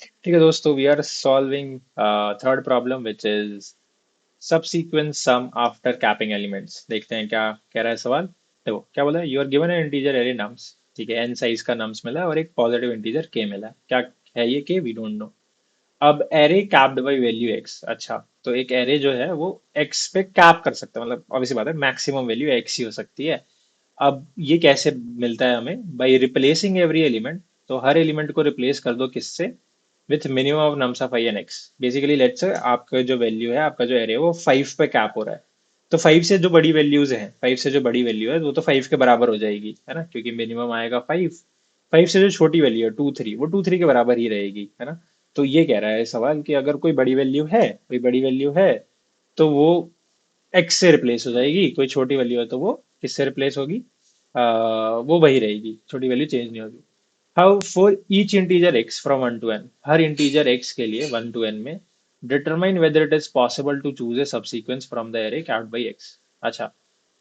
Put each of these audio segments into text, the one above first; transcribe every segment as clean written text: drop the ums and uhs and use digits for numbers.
ठीक है दोस्तों, we are solving third problem which is subsequence sum after capping elements. देखते हैं क्या कह रहा है सवाल। देखो क्या बोला है, you are given an integer array nums. ठीक है, एन साइज का नम्स मिला है और एक पॉजिटिव इंटीजर के मिला है। क्या है ये के, वी डोंट नो। अब array capped by value x. अच्छा, तो एक एरे जो है वो एक्स पे कैप कर सकता है, मतलब ऑब्वियसली बात है मैक्सिमम वैल्यू एक्स ही हो सकती है। अब ये कैसे मिलता है हमें? By replacing every element. तो हर एलिमेंट को रिप्लेस कर दो किससे? With minimum of nums of I and x. Basically let's say आपका जो वैल्यू है, आपका जो एरे है वो 5 पे कैप हो रहा है। तो 5 से जो बड़ी वैल्यूज है, 5 से जो बड़ी वैल्यू है वो तो 5 के बराबर हो जाएगी, है ना, क्योंकि मिनिमम आएगा 5। 5 से जो छोटी वैल्यू है 2 3, वो 2 3 के बराबर ही रहेगी, है ना। तो ये कह रहा है सवाल कि अगर कोई बड़ी वैल्यू है तो वो एक्स से रिप्लेस हो जाएगी, कोई छोटी वैल्यू है तो वो किससे रिप्लेस होगी? वो वही रहेगी, छोटी वैल्यू चेंज नहीं होगी। How for each integer x from 1 to n, हर इंटीजर एक्स के लिए 1 to n में determine whether it is possible to choose a subsequence from the array capped by x. अच्छा,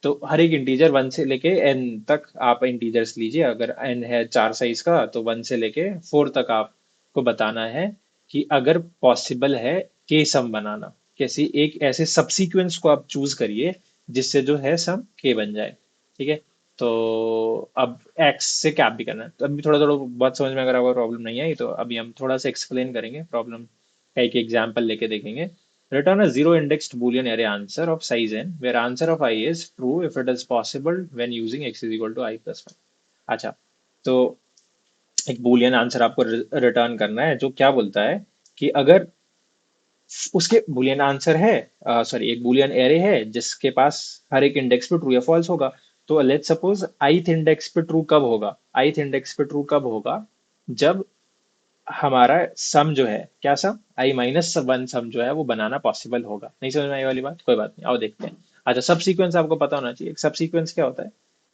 तो हर एक इंटीजर 1 से लेके n तक आप इंटीजर्स लीजिए। अगर n है 4 साइज का तो 1 से लेके 4 तक आपको बताना है कि अगर पॉसिबल है के सम बनाना, कैसी एक ऐसे सबसीक्वेंस को आप चूज करिए जिससे जो है सम के बन जाए। ठीक है, तो अब एक्स से कैप भी करना है। तो अभी थोड़ा थोड़ा बात समझ में अगर आपको प्रॉब्लम नहीं आई तो अभी हम थोड़ा सा एक्सप्लेन करेंगे प्रॉब्लम का, एक एग्जाम्पल लेके देखेंगे। Return a zero-indexed Boolean array answer of size n, where answer of I is true if it is possible when using x is equal to I plus 1। अच्छा, तो एक बूलियन आंसर आपको return करना है जो क्या बोलता है कि अगर उसके बूलियन आंसर है, सॉरी एक बूलियन एरे है जिसके पास हर एक इंडेक्स पे ट्रू या फॉल्स होगा। तो लेट्स सपोज ith इंडेक्स पे ट्रू कब होगा? ith इंडेक्स पे ट्रू कब होगा? जब हमारा सम जो है, क्या सम, i-1 सम जो है वो बनाना पॉसिबल होगा। नहीं समझ में आई वाली बात? कोई बात नहीं, आओ देखते हैं। अच्छा, सब सीक्वेंस आपको पता होना चाहिए। एक सब सीक्वेंस क्या होता है?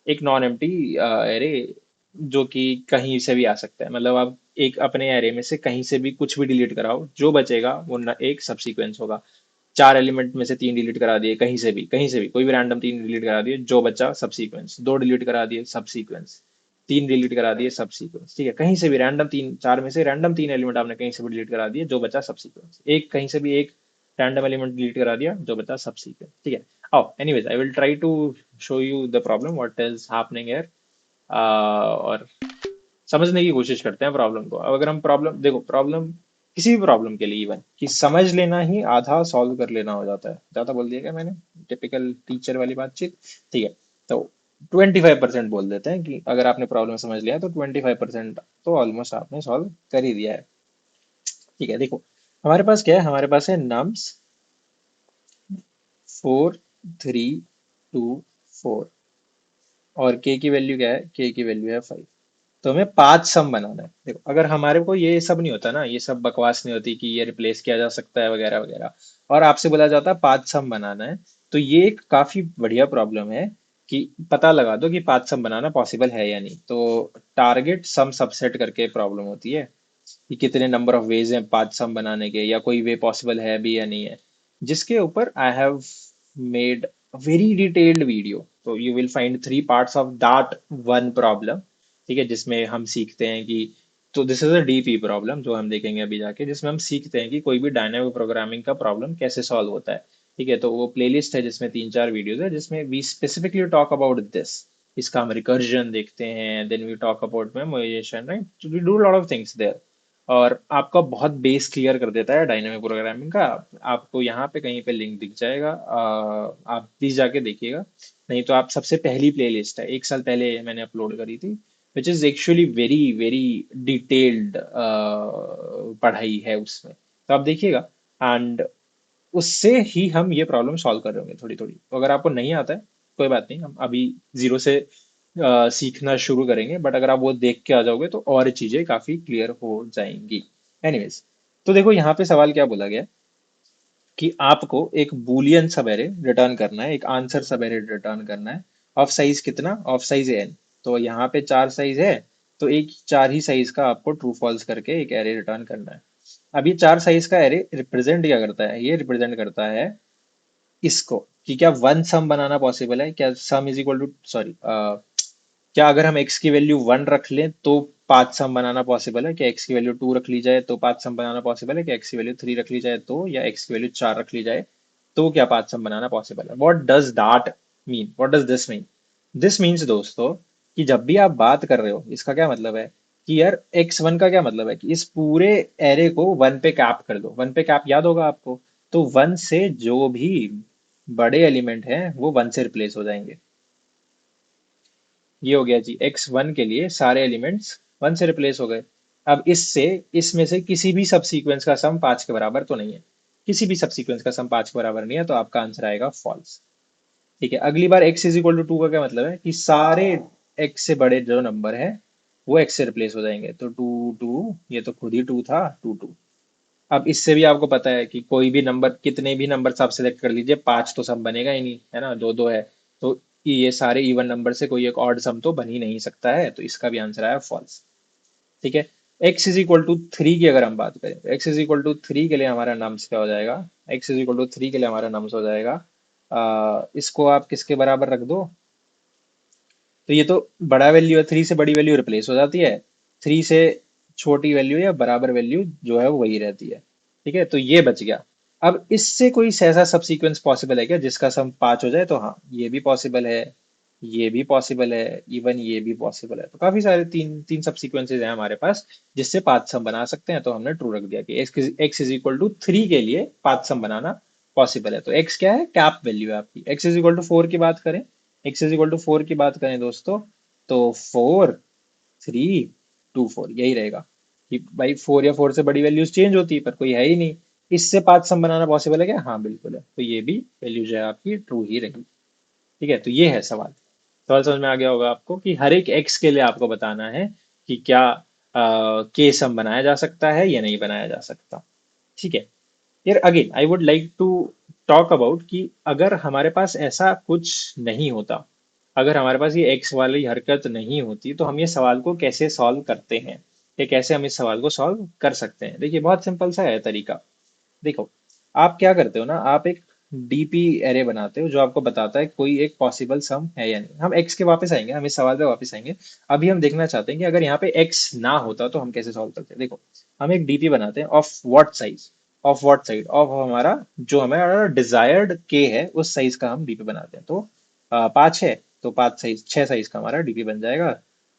एक नॉन एम्प्टी एरे जो कि कहीं से भी आ सकता है। मतलब आप एक अपने एरे में से कहीं से भी कुछ भी डिलीट कराओ, जो बचेगा वो एक सब सीक्वेंस होगा। 4 एलिमेंट में से 3 डिलीट करा दिए, कहीं से भी कोई भी रैंडम 3 डिलीट करा दिए, जो बचा सब सीक्वेंस। 2 डिलीट करा दिए, सब सीक्वेंस। 3 डिलीट करा दिए, सब सीक्वेंस। ठीक है, कहीं से भी रैंडम 3, 4 में से रैंडम 3 एलिमेंट आपने कहीं से भी डिलीट करा दिए, जो बचा सब सीक्वेंस। एक कहीं से भी एक रैंडम एलिमेंट डिलीट करा दिया, जो बचा सब सीक्वेंस। ठीक है, आओ anyways I will try to show you the problem what is happening here, और समझने की कोशिश करते हैं प्रॉब्लम को। अब अगर हम प्रॉब्लम देखो, प्रॉब्लम किसी भी प्रॉब्लम के लिए इवन कि समझ लेना ही आधा सॉल्व कर लेना हो जाता है। ज्यादा बोल दिया क्या मैंने? टिपिकल टीचर वाली बातचीत। ठीक है, तो 25% बोल देते हैं कि अगर आपने प्रॉब्लम समझ लिया तो 25% तो ऑलमोस्ट आपने सॉल्व कर ही दिया है। ठीक है, देखो हमारे पास क्या है, हमारे पास है नम्स 4 3 2 4, और के की वैल्यू क्या है? के की वैल्यू है 5। तो हमें 5 सम बनाना है। देखो अगर हमारे को ये सब नहीं होता ना, ये सब बकवास नहीं होती कि ये रिप्लेस किया जा सकता है वगैरह वगैरह, और आपसे बोला जाता 5 सम बनाना है, तो ये एक काफी बढ़िया प्रॉब्लम है कि पता लगा दो कि 5 सम बनाना पॉसिबल है या नहीं। तो टारगेट सम सबसेट करके प्रॉब्लम होती है कि कितने नंबर ऑफ वेज हैं 5 सम बनाने के, या कोई वे पॉसिबल है भी या नहीं है, जिसके ऊपर I have made very detailed video. तो you will find 3 parts of that one problem. ठीक है, जिसमें हम सीखते हैं कि, तो this is a DP problem जो हम देखेंगे अभी जाके, जिसमें हम सीखते हैं कि कोई भी डायनामिक प्रोग्रामिंग का प्रॉब्लम कैसे सॉल्व होता है। ठीक है, तो वो प्लेलिस्ट है जिसमें 3 4 वीडियोस है जिसमें we specifically talk about this. इसका हम रिकर्जन देखते हैं, then we talk about memorization, right, we do lot of things there. और आपका बहुत बेस क्लियर कर देता है डायनामिक प्रोग्रामिंग का। आपको यहाँ पे कहीं पे लिंक दिख जाएगा, आप प्लीज जाके देखिएगा। नहीं तो आप सबसे पहली प्लेलिस्ट है, 1 साल पहले मैंने अपलोड करी थी, which is actually very very detailed पढ़ाई है उसमें। तो आप देखिएगा, एंड उससे ही हम ये प्रॉब्लम सॉल्व कर रहे होंगे थोड़ी थोड़ी। तो अगर आपको नहीं आता है कोई बात नहीं, हम अभी जीरो से सीखना शुरू करेंगे, बट अगर आप वो देख के आ जाओगे तो और चीजें काफी क्लियर हो जाएंगी। एनीवेज, तो देखो यहाँ पे सवाल क्या बोला गया कि आपको एक बूलियन सब एरे रिटर्न करना है, एक आंसर सब एरे रिटर्न करना है ऑफ साइज कितना? Of size n. तो यहाँ पे 4 साइज है, तो एक 4 ही साइज का आपको ट्रू फॉल्स करके एक एरे रिटर्न करना है। अब ये 4 साइज का एरे रिप्रेजेंट क्या करता है? ये रिप्रेजेंट करता है इसको कि क्या वन सम बनाना पॉसिबल है, क्या sum is equal to, sorry, क्या अगर हम x की वैल्यू 1 रख लें तो पांच सम बनाना पॉसिबल है कि एक्स की वैल्यू 2 रख ली जाए तो पांच सम बनाना पॉसिबल है कि एक्स की वैल्यू 3 रख ली जाए तो, या एक्स की वैल्यू 4 रख ली जाए तो क्या पांच सम बनाना पॉसिबल है? What does that mean? What does this mean? This means दोस्तों कि जब भी आप बात कर रहे हो, इसका क्या मतलब है कि यार x1 का क्या मतलब है कि इस पूरे एरे को वन पे कैप कर दो। वन पे कैप याद होगा आपको? तो वन से जो भी बड़े एलिमेंट हैं वो वन से रिप्लेस हो जाएंगे। ये हो गया जी, x1 के लिए सारे एलिमेंट्स वन से रिप्लेस हो गए। अब इससे इसमें से किसी भी सब सीक्वेंस का सम पांच के बराबर तो नहीं है। किसी भी सब सीक्वेंस का सम पांच के बराबर नहीं है, तो आपका आंसर आएगा फॉल्स। ठीक है, अगली बार x is equal to two का क्या मतलब है कि सारे x से बड़े जो नंबर है वो x से रिप्लेस हो जाएंगे। तो टू टू, ये तो खुद ही टू था, टू टू। अब इससे भी आपको पता है कि कोई भी नंबर, कितने भी नंबर आप सेलेक्ट कर लीजिए, पांच तो सम बनेगा ही नहीं, है ना, दो दो है। तो ये सारे इवन नंबर से कोई एक ऑड सम तो बन ही नहीं सकता है, तो इसका भी आंसर आया फॉल्स। ठीक है, x is equal to three की अगर हम बात करें तो x is equal to three के लिए हमारा नम्स क्या हो जाएगा? x is equal to three के लिए हमारा नम्स हो जाएगा, इसको आप किसके बराबर रख दो? तो ये तो बड़ा वैल्यू है, थ्री से बड़ी वैल्यू रिप्लेस हो जाती है, थ्री से छोटी वैल्यू या बराबर वैल्यू जो है वो वही रहती है। ठीक है, तो ये बच गया। अब इससे कोई ऐसा सब सीक्वेंस पॉसिबल है क्या जिसका सम पांच हो जाए? तो हाँ, ये भी पॉसिबल है, ये भी पॉसिबल है, इवन ये भी पॉसिबल है। तो काफी सारे तीन तीन सब सीक्वेंसेज हैं हमारे पास जिससे पांच सम बना सकते हैं। तो हमने ट्रू रख दिया कि x is equal to three के लिए पांच सम बनाना पॉसिबल है। तो एक्स क्या है? कैप वैल्यू है आपकी। X is equal to four की बात करें, x is equal to four की बात करें दोस्तों, तो फोर, थ्री, टू, फोर यही रहेगा। कि भाई फोर या फोर से बड़ी वैल्यूज चेंज होती है पर कोई है ही नहीं। इससे पांच सम बनाना पॉसिबल है क्या? हाँ बिल्कुल है। तो ये भी वैल्यू जो है आपकी ट्रू ही रहेगी। ठीक है, तो ये है सवाल। सवाल समझ में आ गया होगा आपको कि हर एक एक्स के लिए आपको बताना है कि क्या के सम बनाया जा सकता है या नहीं बनाया जा सकता। ठीक है, यार again I would like to talk about कि अगर हमारे पास ऐसा कुछ नहीं होता, अगर हमारे पास ये एक्स वाली हरकत नहीं होती, तो हम ये सवाल को कैसे सॉल्व करते हैं, या कैसे हम इस सवाल को सॉल्व कर सकते हैं? देखिए, बहुत सिंपल सा है तरीका। देखो, आप क्या करते हो ना, आप एक डीपी एरे बनाते हो जो आपको बताता है कोई एक पॉसिबल सम है या नहीं। हम एक्स के वापस आएंगे, हम इस सवाल पे वापस आएंगे। अभी हम देखना चाहते हैं कि अगर यहाँ पे एक्स ना होता तो हम कैसे सॉल्व करते हैं। देखो, हम एक डीपी बनाते हैं of what size, of what side, of हमारा जो हमारा डिजायर्ड के है उस साइज का हम डीपी बनाते हैं। तो पाँच है तो पाँच साइज, छह साइज का हमारा डीपी बन जाएगा,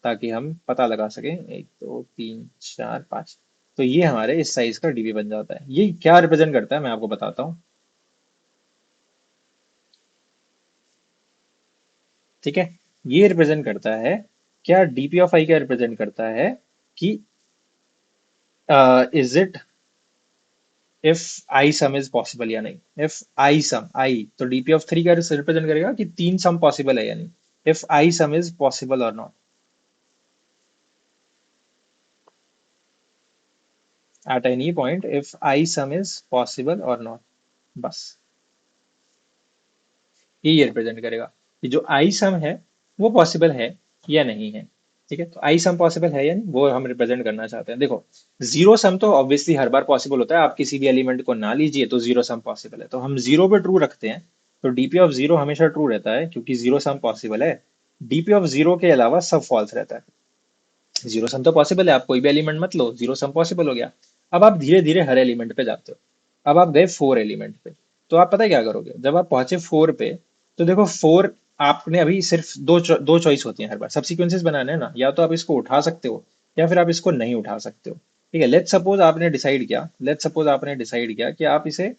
ताकि हम पता लगा सकें एक दो तीन चार पाँच। तो ये हमारे इस साइज का डीबी बन जाता है। ये क्या रिप्रेजेंट करता है मैं आपको बताता हूँ। ठीक है, ये रिप्रेजेंट करता है, क्या डीपी ऑफ आई क्या रिप्रेजेंट करता है कि is it, if i sum is possible या नहीं। इफ आई सम, आई तो डीपी ऑफ थ्री का रिप्रेजेंट करेगा कि तीन सम पॉसिबल है या नहीं। If i sum is possible or not, at any point if i sum is possible or not, बस ये रिप्रेजेंट करेगा कि जो आई सम है वो पॉसिबल है या नहीं है। ठीक है, तो आई सम पॉसिबल है या नहीं वो हम रिप्रेजेंट करना चाहते हैं। देखो, जीरो सम तो ऑब्वियसली हर बार पॉसिबल होता है, आप किसी भी एलिमेंट को ना लीजिए तो जीरो सम पॉसिबल है, तो हम जीरो पे ट्रू रखते हैं। तो डीपी ऑफ जीरो हमेशा ट्रू रहता है क्योंकि जीरो सम पॉसिबल है। डीपी ऑफ जीरो के अलावा सब फॉल्स रहता है। जीरो सम तो पॉसिबल है, आप कोई भी एलिमेंट मत लो, जीरो सम पॉसिबल हो गया। अब आप धीरे धीरे हर एलिमेंट पे जाते हो। अब आप गए फोर एलिमेंट पे, तो आप पता है क्या करोगे जब आप पहुंचे फोर पे? तो देखो, फोर आपने अभी सिर्फ दो चॉइस होती है हर बार सब सीक्वेंसेस बनाने हैं ना, या तो आप इसको उठा सकते हो या फिर आप इसको नहीं उठा सकते हो। ठीक है, लेट सपोज आपने डिसाइड किया कि आप इसे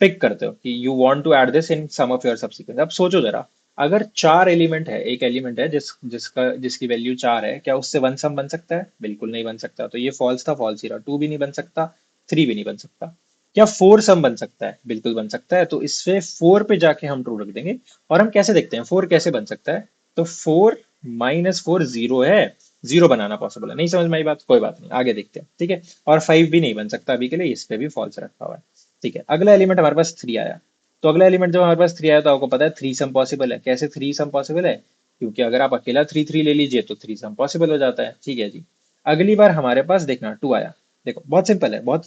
पिक करते हो कि you want to add this in sum of your subsequence. अब सोचो जरा, अगर चार एलिमेंट है, एक एलिमेंट है जिसकी वैल्यू चार है, क्या उससे वन सम बन सकता है? बिल्कुल नहीं बन सकता। तो ये फॉल्स था, फॉल्स ही रहा। टू भी नहीं बन सकता, थ्री भी नहीं बन सकता। क्या फोर सम बन सकता है? बिल्कुल बन सकता है। तो इससे फोर पे जाके हम ट्रू रख देंगे। और हम कैसे देखते हैं फोर कैसे बन सकता है? तो फोर माइनस फोर जीरो है, जीरो बनाना पॉसिबल है। नहीं समझ में आई बात? कोई बात नहीं, आगे देखते हैं। ठीक है, और फाइव भी नहीं बन सकता अभी के लिए, इस पे भी फॉल्स रखा हुआ है। ठीक है, अगला एलिमेंट हमारे पास थ्री आया। तो अगला एलिमेंट जब हमारे पास थ्री आया तो आपको पता है थ्री सम पॉसिबल है। कैसे थ्री सम पॉसिबल है? क्योंकि अगर आप अकेला थ्री थ्री ले लीजिए तो थ्री सम पॉसिबल हो जाता है। ठीक है जी, अगली बार हमारे पास देखना टू आया। देखो, बहुत सिंपल है, बहुत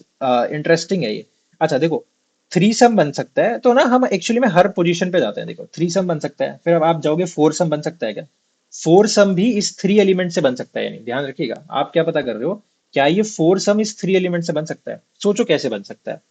इंटरेस्टिंग है ये। अच्छा देखो, थ्री सम बन सकता है तो ना हम एक्चुअली में हर पोजीशन पे जाते हैं। देखो, थ्री सम बन सकता है, फिर अब आप जाओगे फोर सम बन सकता है क्या? फोर सम भी इस थ्री एलिमेंट से बन सकता है, यानी ध्यान रखिएगा, आप क्या पता कर रहे हो, क्या ये फोर सम इस थ्री एलिमेंट से बन सकता है? सोचो कैसे बन सकता है।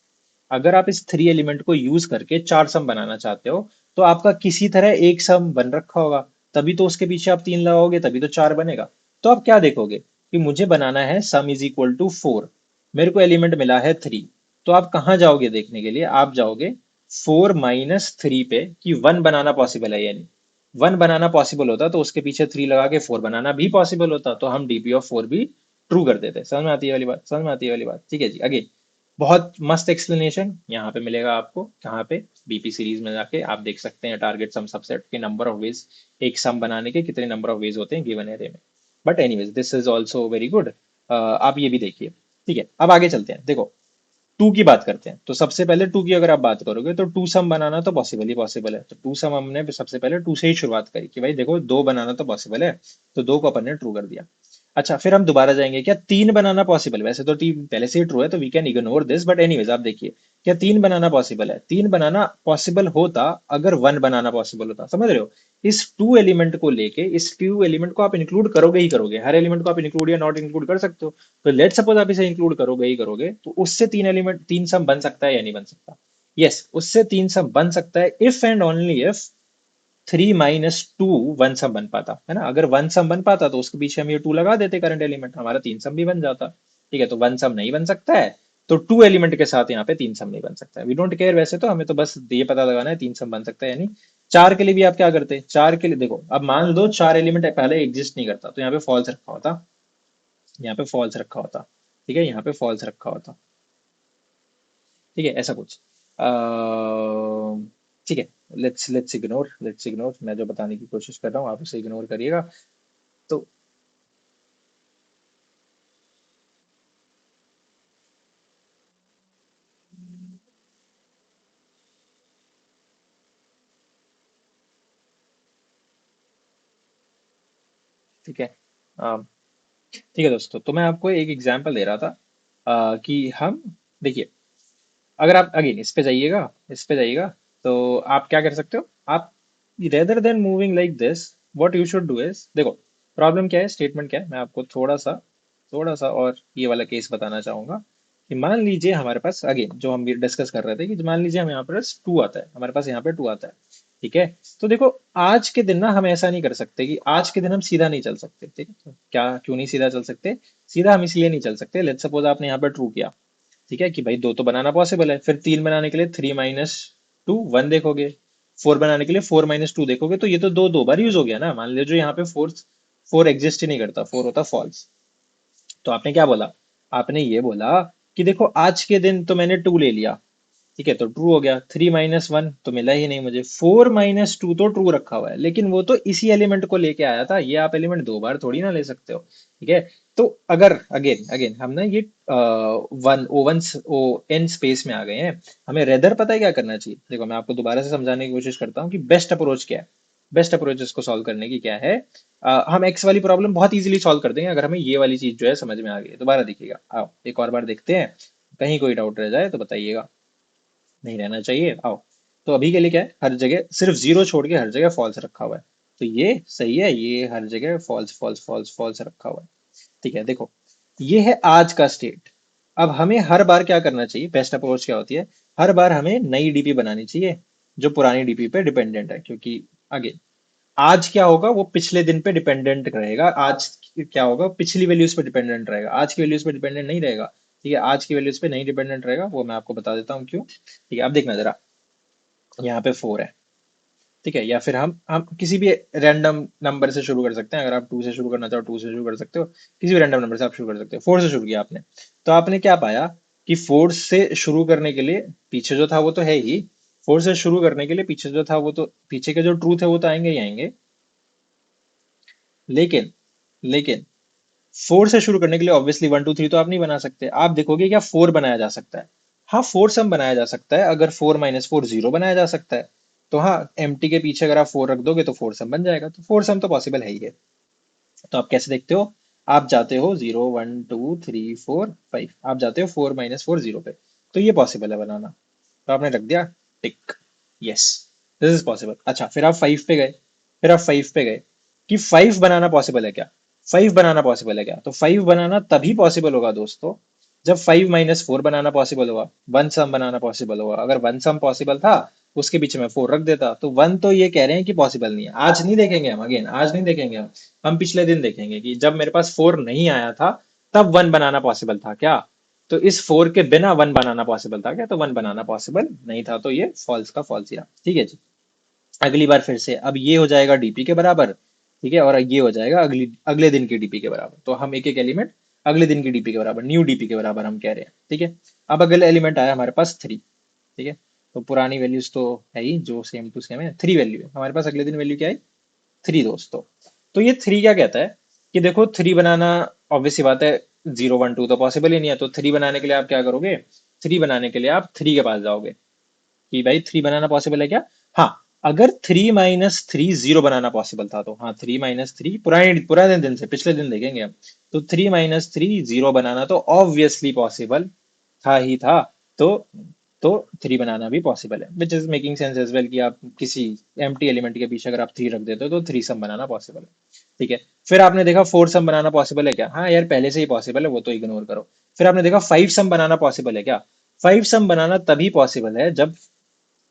अगर आप इस थ्री एलिमेंट को यूज करके चार सम बनाना चाहते हो, तो आपका किसी तरह एक सम बन रखा होगा, तभी तो उसके पीछे आप तीन लगाओगे, तभी तो चार बनेगा। तो आप क्या देखोगे कि मुझे बनाना है sum is equal to four, मेरे को एलिमेंट मिला है थ्री। तो आप कहाँ जाओगे देखने के लिए, आप जाओगे फोर माइनस थ्री पे कि वन बनाना पॉसिबल है या नहीं। वन बनाना पॉसिबल होता तो उसके पीछे थ्री लगा के फोर बनाना भी पॉसिबल होता, तो हम डीपी ऑफ फोर भी ट्रू कर देते। समझ में आती है वाली बात, समझ में आती है वाली बात, ठीक है जी। आगे बहुत मस्त एक्सप्लेनेशन यहाँ पे मिलेगा आपको, कहाँ पे, बीपी सीरीज में जाके आप देख सकते हैं टारगेट सम सबसेट के नंबर ऑफ वेज, एक सम बनाने के कितने नंबर ऑफ वेज होते हैं गिवन एरे में। But anyways this is also very good, आप ये भी देखिए। ठीक है, अब आगे चलते हैं। देखो टू की बात करते हैं, तो सबसे पहले टू की अगर आप बात करोगे तो टू सम बनाना तो पॉसिबल ही पॉसिबल है, तो टू सम हमने सबसे पहले टू से ही शुरुआत करी कि भाई देखो दो बनाना तो पॉसिबल है, तो दो को अपन ने ट्रू कर दिया। अच्छा, फिर हम दोबारा जाएंगे, क्या तीन बनाना पॉसिबल? वैसे तो तीन पहले से ही ट्रू है, तो we can ignore this, but anyways आप देखिए, क्या तीन बनाना पॉसिबल है? तीन बनाना पॉसिबल होता अगर वन बनाना पॉसिबल होता, समझ रहे हो? इस टू एलिमेंट को लेके इस टू एलिमेंट को आप इंक्लूड करोगे ही करोगे, हर एलिमेंट को आप इंक्लूड या नॉट इंक्लूड कर सकते हो। तो लेट सपोज आप इसे इंक्लूड करोगे ही करोगे, तो उससे तीन एलिमेंट तीन सम बन सकता है या नहीं बन सकता? यस, उससे तीन सम बन सकता है if and only if three minus two one sum बन पाता है ना। अगर वन सम बन पाता तो उसके पीछे हम ये टू लगा देते करंट एलिमेंट, हमारा तीन सम भी बन जाता। ठीक है, तो वन सम नहीं बन सकता है, तो टू एलिमेंट के साथ यहाँ पे तीन सम नहीं बन सकता है। वी डोंट केयर, वैसे तो हमें तो बस ये पता लगाना है तीन सम बन सकता है यानी। चार के लिए भी आप क्या करते हैं, चार के लिए देखो, अब मान लो चार एलिमेंट पहले एग्जिस्ट नहीं करता, तो यहाँ पे फॉल्स रखा होता, यहाँ पे फॉल्स रखा होता। ठीक है, यहाँ पे फॉल्स रखा होता। ठीक है, ऐसा कुछ ठीक है। लेट्स इग्नोर मैं जो बताने की कोशिश कर रहा हूँ आप उसे इग्नोर करिएगा। तो ठीक है, ठीक है दोस्तों, तो मैं आपको एक एग्जांपल दे रहा था कि हम देखिए, अगर आप अगेन इस पे जाइएगा, तो आप क्या कर सकते हो, आप rather than moving like this, what you should do is, देखो प्रॉब्लम क्या है, स्टेटमेंट क्या है, मैं आपको थोड़ा सा और ये वाला केस बताना चाहूंगा। कि मान लीजिए हमारे पास अगेन जो हम डिस्कस कर रहे थे, कि मान लीजिए हम यहाँ पर टू आता है, हमारे पास यहाँ पे टू आता है। ठीक है, तो देखो आज के दिन ना हम ऐसा नहीं कर सकते कि आज के दिन हम सीधा नहीं चल सकते। ठीक है, तो क्या क्यों नहीं सीधा चल सकते? सीधा हम इसलिए नहीं चल सकते, लेट्स सपोज आपने यहाँ पे ट्रू किया, ठीक है, कि भाई दो तो बनाना पॉसिबल है, फिर तीन बनाने के लिए थ्री माइनस टू वन देखोगे, फोर बनाने के लिए फोर माइनस टू देखोगे, तो ये तो दो दो बार यूज हो गया ना। मान लीजिए यहाँ पे फोर फोर एग्जिस्ट ही नहीं करता, फोर होता फॉल्स। तो आपने क्या बोला, आपने ये बोला कि देखो आज के दिन तो मैंने टू ले लिया, ठीक है, तो ट्रू हो गया, थ्री माइनस वन तो मिला ही नहीं मुझे, फोर माइनस टू तो ट्रू रखा हुआ है, लेकिन वो तो इसी एलिमेंट को लेके आया था, ये आप एलिमेंट दो बार थोड़ी ना ले सकते हो। ठीक है, तो अगर अगेन अगेन हम ना ये वन ओ वन ओ एन स्पेस में आ गए हैं, हमें रेदर पता है क्या करना चाहिए। देखो मैं आपको दोबारा से समझाने की कोशिश करता हूँ कि बेस्ट अप्रोच क्या है। बेस्ट अप्रोच इसको सॉल्व करने की क्या है, हम एक्स वाली प्रॉब्लम बहुत इजीली सॉल्व कर देंगे अगर हमें ये वाली चीज जो है समझ में आ गई है। दोबारा देखिएगा, आओ एक और बार देखते हैं, कहीं कोई डाउट रह जाए तो बताइएगा, नहीं रहना चाहिए। आओ, तो अभी के लिए क्या है, हर जगह सिर्फ जीरो छोड़ के हर जगह फॉल्स रखा हुआ है, तो ये सही है, ये हर जगह फॉल्स फॉल्स फॉल्स फॉल्स रखा हुआ है। ठीक है, देखो ये है आज का स्टेट। अब हमें हर बार क्या करना चाहिए, बेस्ट अप्रोच क्या होती है, हर बार हमें नई डीपी बनानी चाहिए जो पुरानी डीपी पे डिपेंडेंट है, क्योंकि आगे आज क्या होगा वो पिछले दिन पे डिपेंडेंट रहेगा, आज क्या होगा पिछली वैल्यूज पे डिपेंडेंट रहेगा, आज की वैल्यूज पे डिपेंडेंट नहीं रहेगा। ठीक है, आज की वैल्यूज पे नहीं डिपेंडेंट रहेगा, वो मैं आपको बता देता हूँ क्यों। ठीक है, अब देखना जरा, यहाँ पे फोर है, ठीक है, या फिर हम किसी भी रैंडम नंबर से शुरू कर सकते हैं, अगर आप टू से शुरू करना चाहो टू से शुरू कर सकते हो, किसी भी रैंडम नंबर से आप शुरू कर सकते हो। फोर से शुरू किया आपने, तो आपने क्या पाया कि फोर से शुरू करने के लिए पीछे जो था वो तो है ही, फोर से शुरू करने के लिए पीछे जो था वो तो पीछे के जो ट्रूथ है वो तो आएंगे ही आएंगे, लेकिन लेकिन फोर से शुरू करने के लिए ऑब्वियसली वन टू थ्री तो आप नहीं बना सकते। आप देखोगे क्या फोर बनाया जा सकता है, हाँ फोर सम बनाया जा सकता है, अगर फोर माइनस फोर जीरो बनाया जा सकता है, तो हाँ एम्प्टी के पीछे अगर आप फोर रख दोगे तो फोर सम बन जाएगा, तो फोर सम तो पॉसिबल है ही है। तो आप कैसे देखते हो, आप जाते हो zero one two three four five, आप जाते हो फोर माइनस फोर जीरो पे, तो ये पॉसिबल है बनाना, तो आपने रख दिया टिक, यस दिस इज पॉसिबल। अच्छा, फिर आप फाइव पे गए, फिर आप फाइव पे गए, कि 5 बनाना पॉसिबल है क्या? 5 बनाना पॉसिबल है क्या? तो 5 बनाना तभी पॉसिबल होगा दोस्तों जब 5 - 4 बनाना पॉसिबल होगा, वन सम बनाना पॉसिबल होगा। अगर वन सम पॉसिबल था उसके पीछे मैं 4 रख देता, तो वन तो ये कह रहे हैं कि पॉसिबल नहीं है। आज नहीं देखेंगे हम, अगेन आज नहीं देखेंगे हम पिछले दिन देखेंगे कि जब मेरे पास 4 नहीं आया था तब वन बनाना पॉसिबल था क्या? तो इस 4 के बिना वन बनाना पॉसिबल था क्या? तो वन बनाना पॉसिबल नहीं था, तो ये फॉल्स का फॉल्स ही रहा। ठीक है जी। अगली बार फिर से अब ये हो जाएगा डीपी के बराबर, ठीक है, और ये हो जाएगा अगले दिन की डीपी के बराबर। तो हम एक एक एलिमेंट अगले दिन की डीपी के बराबर, न्यू डीपी के बराबर हम कह रहे हैं। ठीक है। अब अगले एलिमेंट आया हमारे पास 3। ठीक है। तो पुरानी वैल्यूज तो है ही जो सेम टू सेम है, 3 वैल्यू है हमारे पास। अगले दिन वैल्यू क्या है? 3 दोस्तों। तो ये 3 क्या कहता है कि देखो 3 बनाना ऑब्वियस सी बात है, 0 1 2 तो पॉसिबल ही नहीं है। तो 3 बनाने के लिए आप क्या करोगे? 3 बनाने के लिए आप 3 के पास जाओगे कि भाई 3 बनाना पॉसिबल है क्या? हाँ। अगर 3 - 3 0 बनाना पॉसिबल था तो हाँ, 3 - 3 पुराने दिन से पिछले दिन देखेंगे हम। तो 3 - 3 0 बनाना तो ऑब्वियसली पॉसिबल था ही था। तो तो 3 बनाना भी पॉसिबल है, which is making sense as well कि आप किसी एम्प्टी एलिमेंट के पीछे अगर आप 3 रख देते हो तो 3 सम बनाना पॉसिबल है। ठीक है। फिर आपने देखा 4 सम बनाना पॉसिबल है क्या? हाँ यार पहले से ही पॉसिबल है, वो तो इग्नोर करो। फिर आपने देखा 5 सम बनाना पॉसिबल है क्या? 5 सम बनाना तभी पॉसिबल है जब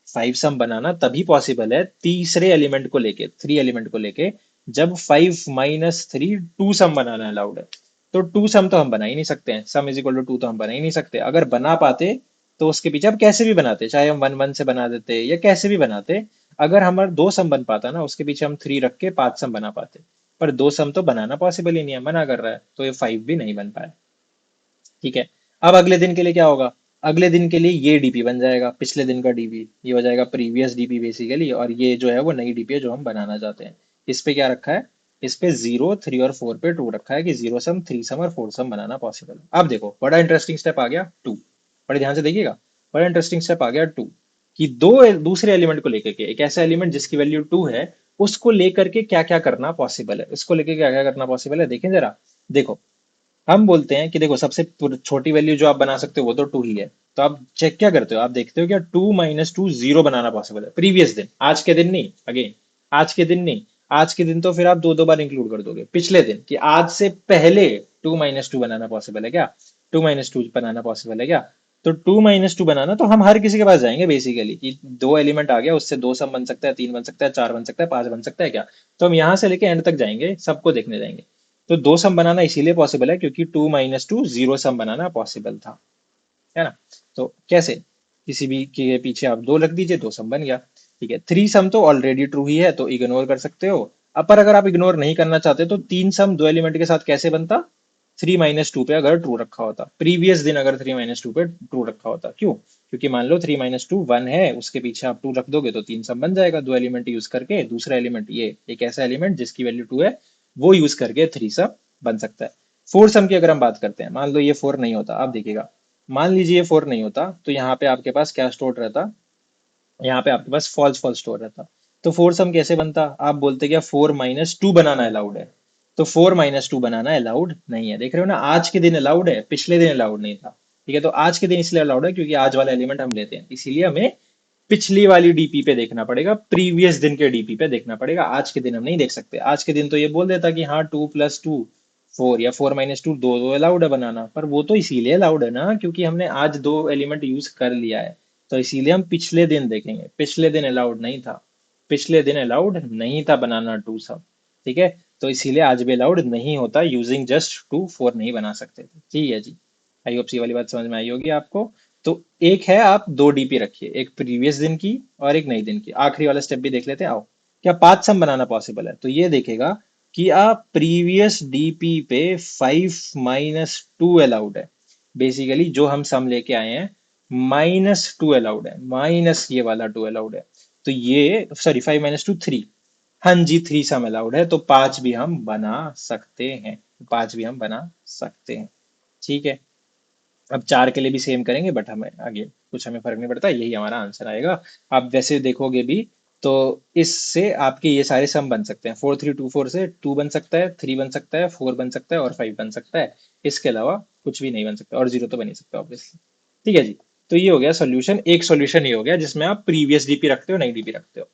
5 सम बनाना तभी पॉसिबल है तीसरे एलिमेंट को लेके, 3 एलिमेंट को लेके, जब 5 - 3 2 सम बनाना अलाउड है। तो 2 सम तो हम बना ही नहीं सकते हैं, सम इज इक्वल टू 2 तो हम बना ही नहीं सकते। अगर बना पाते तो उसके पीछे अब कैसे भी बनाते, चाहे हम 1 1 से बना देते या कैसे भी बनाते। अगर हमारा 2 सम बन पाता ना, उसके पीछे हम 3 रख के 5 सम बना पाते। पर 2 सम तो बनाना पॉसिबल ही नहीं है, मना कर रहा है, तो ये 5 भी नहीं बन पाया। ठीक है। अब अगले दिन के लिए क्या होगा? अगले दिन के लिए ये डीपी बन जाएगा, पिछले दिन का डीपी, ये हो जाएगा प्रीवियस डीपी बेसिकली। और ये जो है वो नई डीपी है जो हम बनाना चाहते हैं। इस पे क्या रखा है? इस पे 0 3 और 4 पे 2 रखा है कि 0 सम 3 सम और 4 सम बनाना पॉसिबल है। अब देखो बड़ा इंटरेस्टिंग स्टेप आ गया 2। बड़े ध्यान से देखिएगा। बड़ा इंटरेस्टिंग स्टेप आ गया 2, कि दूसरे एलिमेंट को लेकर के, एक ऐसा एलिमेंट जिसकी वैल्यू 2 है, उसको लेकर के क्या क्या करना पॉसिबल है, इसको लेकर क्या क्या करना पॉसिबल है, देखें जरा। देखो हम बोलते हैं कि देखो सबसे छोटी वैल्यू जो आप बना सकते हो वो तो 2 ही है। तो आप चेक क्या करते हो? आप देखते हो क्या 2 - 2 0 बनाना पॉसिबल है प्रीवियस दिन, आज के दिन नहीं, अगेन आज के दिन नहीं। आज के दिन तो फिर आप दो दो बार इंक्लूड कर दोगे, पिछले दिन कि आज से पहले 2 - 2 बनाना पॉसिबल है क्या? 2 - 2 बनाना पॉसिबल है क्या? तो 2 - 2 बनाना तो हम हर किसी के पास जाएंगे बेसिकली, कि दो एलिमेंट आ गया, उससे 2 सम बन सकता है, 3 बन सकता है, 4 बन सकता है, 5 बन सकता है क्या? तो हम यहाँ से लेके एंड तक जाएंगे, सबको देखने जाएंगे। तो 2 सम बनाना इसीलिए पॉसिबल है क्योंकि 2 - 2 0 सम बनाना पॉसिबल था, है ना? तो कैसे? किसी भी के पीछे आप 2 रख दीजिए, 2 सम बन गया। ठीक है। 3 सम तो ऑलरेडी ट्रू ही है तो इग्नोर कर सकते हो। अब पर अगर आप इग्नोर नहीं करना चाहते तो 3 सम दो एलिमेंट के साथ कैसे बनता? 3 - 2 पे अगर ट्रू रखा होता, प्रीवियस दिन अगर 3 - 2 पे ट्रू रखा होता। क्यों? क्योंकि मान लो 3 - 2 1 है, उसके पीछे आप 2 रख दोगे तो 3 सम बन जाएगा, दो एलिमेंट यूज करके। दूसरा एलिमेंट ये एक ऐसा एलिमेंट जिसकी वैल्यू 2 है, वो यूज करके 3 सम बन सकता है। 4 सम की अगर हम बात करते हैं, मान लो ये 4 नहीं होता, आप देखिएगा। मान लीजिए ये 4 नहीं होता तो यहाँ पे आपके पास क्या स्टोर रहता? यहाँ पे आपके पास फॉल्स फॉल्स स्टोर रहता। तो 4 सम कैसे बनता? आप बोलते क्या 4 - 2 बनाना अलाउड है? तो 4 - 2 बनाना अलाउड नहीं है, देख रहे हो ना? आज के दिन अलाउड है, पिछले दिन अलाउड नहीं था। ठीक है। तो आज के दिन इसलिए अलाउड है क्योंकि आज वाला एलिमेंट हम लेते हैं, इसीलिए हमें पिछली वाली डीपी पे देखना पड़ेगा, प्रीवियस दिन के डीपी पे देखना पड़ेगा। आज के दिन हम नहीं देख सकते। आज के दिन तो ये बोल देता कि हाँ 2 + 2 4, या 4 - 2 दो दो अलाउड है बनाना। पर वो तो इसीलिए अलाउड है ना क्योंकि हमने आज दो एलिमेंट यूज कर लिया है। तो इसीलिए हम पिछले दिन देखेंगे, पिछले दिन अलाउड नहीं था। पिछले दिन अलाउड नहीं था बनाना 2 सब। ठीक है। तो इसीलिए आज भी अलाउड नहीं होता, यूजिंग जस्ट 2 4 नहीं बना सकते थे। ठीक है जी। आई होप सी वाली बात समझ में आई होगी आपको। तो एक है, आप दो डीपी रखिए, एक प्रीवियस दिन की और एक नई दिन की। आखिरी वाला स्टेप भी देख लेते हैं, आओ। क्या 5 सम बनाना पॉसिबल है? तो ये देखेगा कि आप प्रीवियस डीपी पे 5 - 2 अलाउड है। बेसिकली जो हम सम लेके आए हैं, -2 अलाउड है, माइनस ये वाला 2 अलाउड है। तो ये सॉरी 5 - 2 3। हाँ जी 3 सम अलाउड है, तो 5 भी हम बना सकते हैं। 5 भी हम बना सकते हैं। ठीक है। अब 4 के लिए भी सेम करेंगे, बट हमें आगे कुछ हमें फर्क नहीं पड़ता, यही हमारा आंसर आएगा। आप वैसे देखोगे भी तो इससे आपके ये सारे सम बन सकते हैं। 4 3 2 4 से 2 बन सकता है, 3 बन सकता है, 4 बन सकता है और 5 बन सकता है। इसके अलावा कुछ भी नहीं बन सकता, और 0 तो बन ही सकता है ऑब्वियसली। ठीक है जी। तो ये हो गया सोल्यूशन। एक सोल्यूशन ये हो गया जिसमें आप प्रीवियस डीपी रखते हो, नई डीपी रखते हो,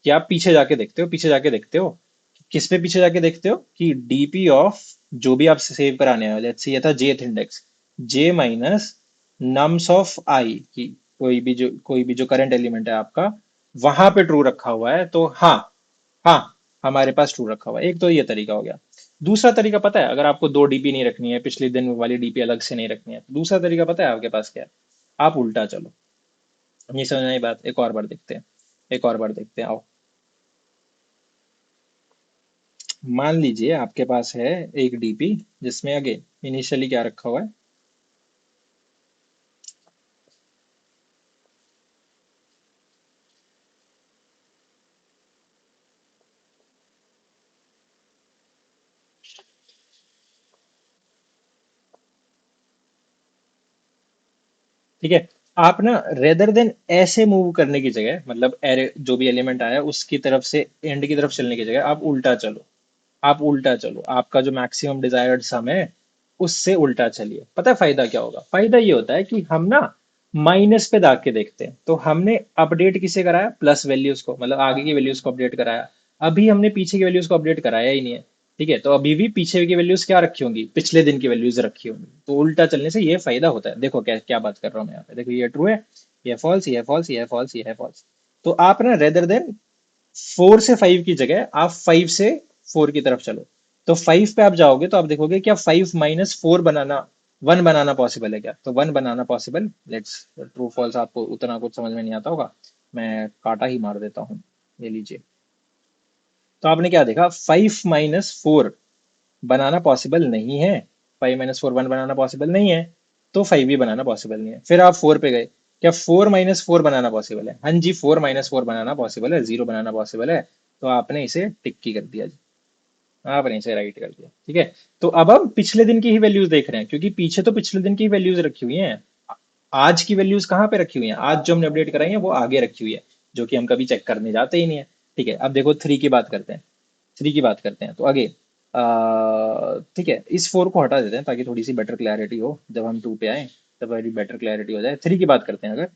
कि आप पीछे जाके देखते हो, पीछे जाके देखते हो किस पे पीछे जाके देखते हो कि डीपी ऑफ जो भी आप सेव कराने हैं, लेट्स से ये था jth index, j minus nums of i की कोई भी जो करंट एलिमेंट है आपका, वहां पे ट्रू रखा हुआ है तो हाँ, हाँ, हमारे पास ट्रू रखा हुआ है। एक तो ये तरीका हो गया। दूसरा तरीका पता है, अगर आपको दो डीपी नहीं रखनी है, पिछले दिन वाली डीपी अलग से नहीं रखनी है, तो दूसरा तरीका पता है आपके पास क्या है? आप उल्टा चलो। नहीं समझ में आई बात? एक और बार देखते हैं, एक और बार देखते हैं, आओ। मान लीजिए आपके पास है एक डीपी जिसमें अगे इनिशियली क्या रखा हुआ है? ठीक है। आप ना रेदर देन ऐसे मूव करने की जगह, मतलब एरे जो भी एलिमेंट आया उसकी तरफ से एंड की तरफ चलने की जगह आप उल्टा चलो। आप उल्टा चलो, आपका जो मैक्सिमम डिजायर्ड सम है उससे उल्टा चलिए। पता है फायदा क्या होगा? फायदा ये होता है कि हम ना माइनस पे दाग के देखते हैं। तो हमने अपडेट किसे कराया? प्लस वैल्यूज को, मतलब आगे की वैल्यूज को अपडेट कराया। अभी हमने पीछे की वैल्यूज को अपडेट कराया ही नहीं है। ठीक है, तो अभी भी पीछे की वैल्यूज क्या रखी होंगी? पिछले दिन की वैल्यूज रखी होंगी। तो उल्टा चलने से ये फायदा होता है। देखो क्या क्या बात कर रहा हूँ मैं यहाँ पे, देखो ये ट्रू है, ये फॉल्स, ये फॉल्स, ये फॉल्स, ये है फॉल्स। तो आप ना रेदर देन 4 से 5 की जगह आप 5 से 4 की तरफ चलो। तो 5 पे आप जाओगे तो आप देखोगे क्या 5 - 4 बनाना, 1 बनाना पॉसिबल है क्या? तो 1 बनाना पॉसिबल। लेट्स ट्रू फॉल्स आपको उतना कुछ समझ में नहीं आता होगा, मैं काटा ही मार देता हूँ। ये लीजिए। तो आपने क्या देखा? 5 - 4 बनाना पॉसिबल नहीं है। 5 - 4 1 बनाना पॉसिबल नहीं है। तो 5 भी बनाना पॉसिबल नहीं है। फिर आप 4 पे गए, क्या 4 - 4 बनाना पॉसिबल है? हाँ जी, 4 - 4 बनाना पॉसिबल है, 0 बनाना पॉसिबल है। तो आपने इसे टिक की कर दिया जी, आपने इसे राइट कर दिया। ठीक है। तो अब हम पिछले दिन की ही वैल्यूज देख रहे हैं, क्योंकि पीछे तो पिछले दिन की वैल्यूज रखी हुई हैं। आज की वैल्यूज कहाँ पे रखी हुई हैं? आज जो हमने अपडेट कराई है वो आगे रखी हुई है, जो कि हम कभी चेक करने जाते ही नहीं है। ठीक है, अब देखो 3 की बात करते हैं। 3 की बात करते हैं तो आगे, ठीक है, इस 4 को हटा देते हैं ताकि थोड़ी सी बेटर क्लैरिटी हो। जब हम 2 पे आए तब बड़ी बेटर क्लैरिटी हो जाए। 3 की बात करते हैं। अगर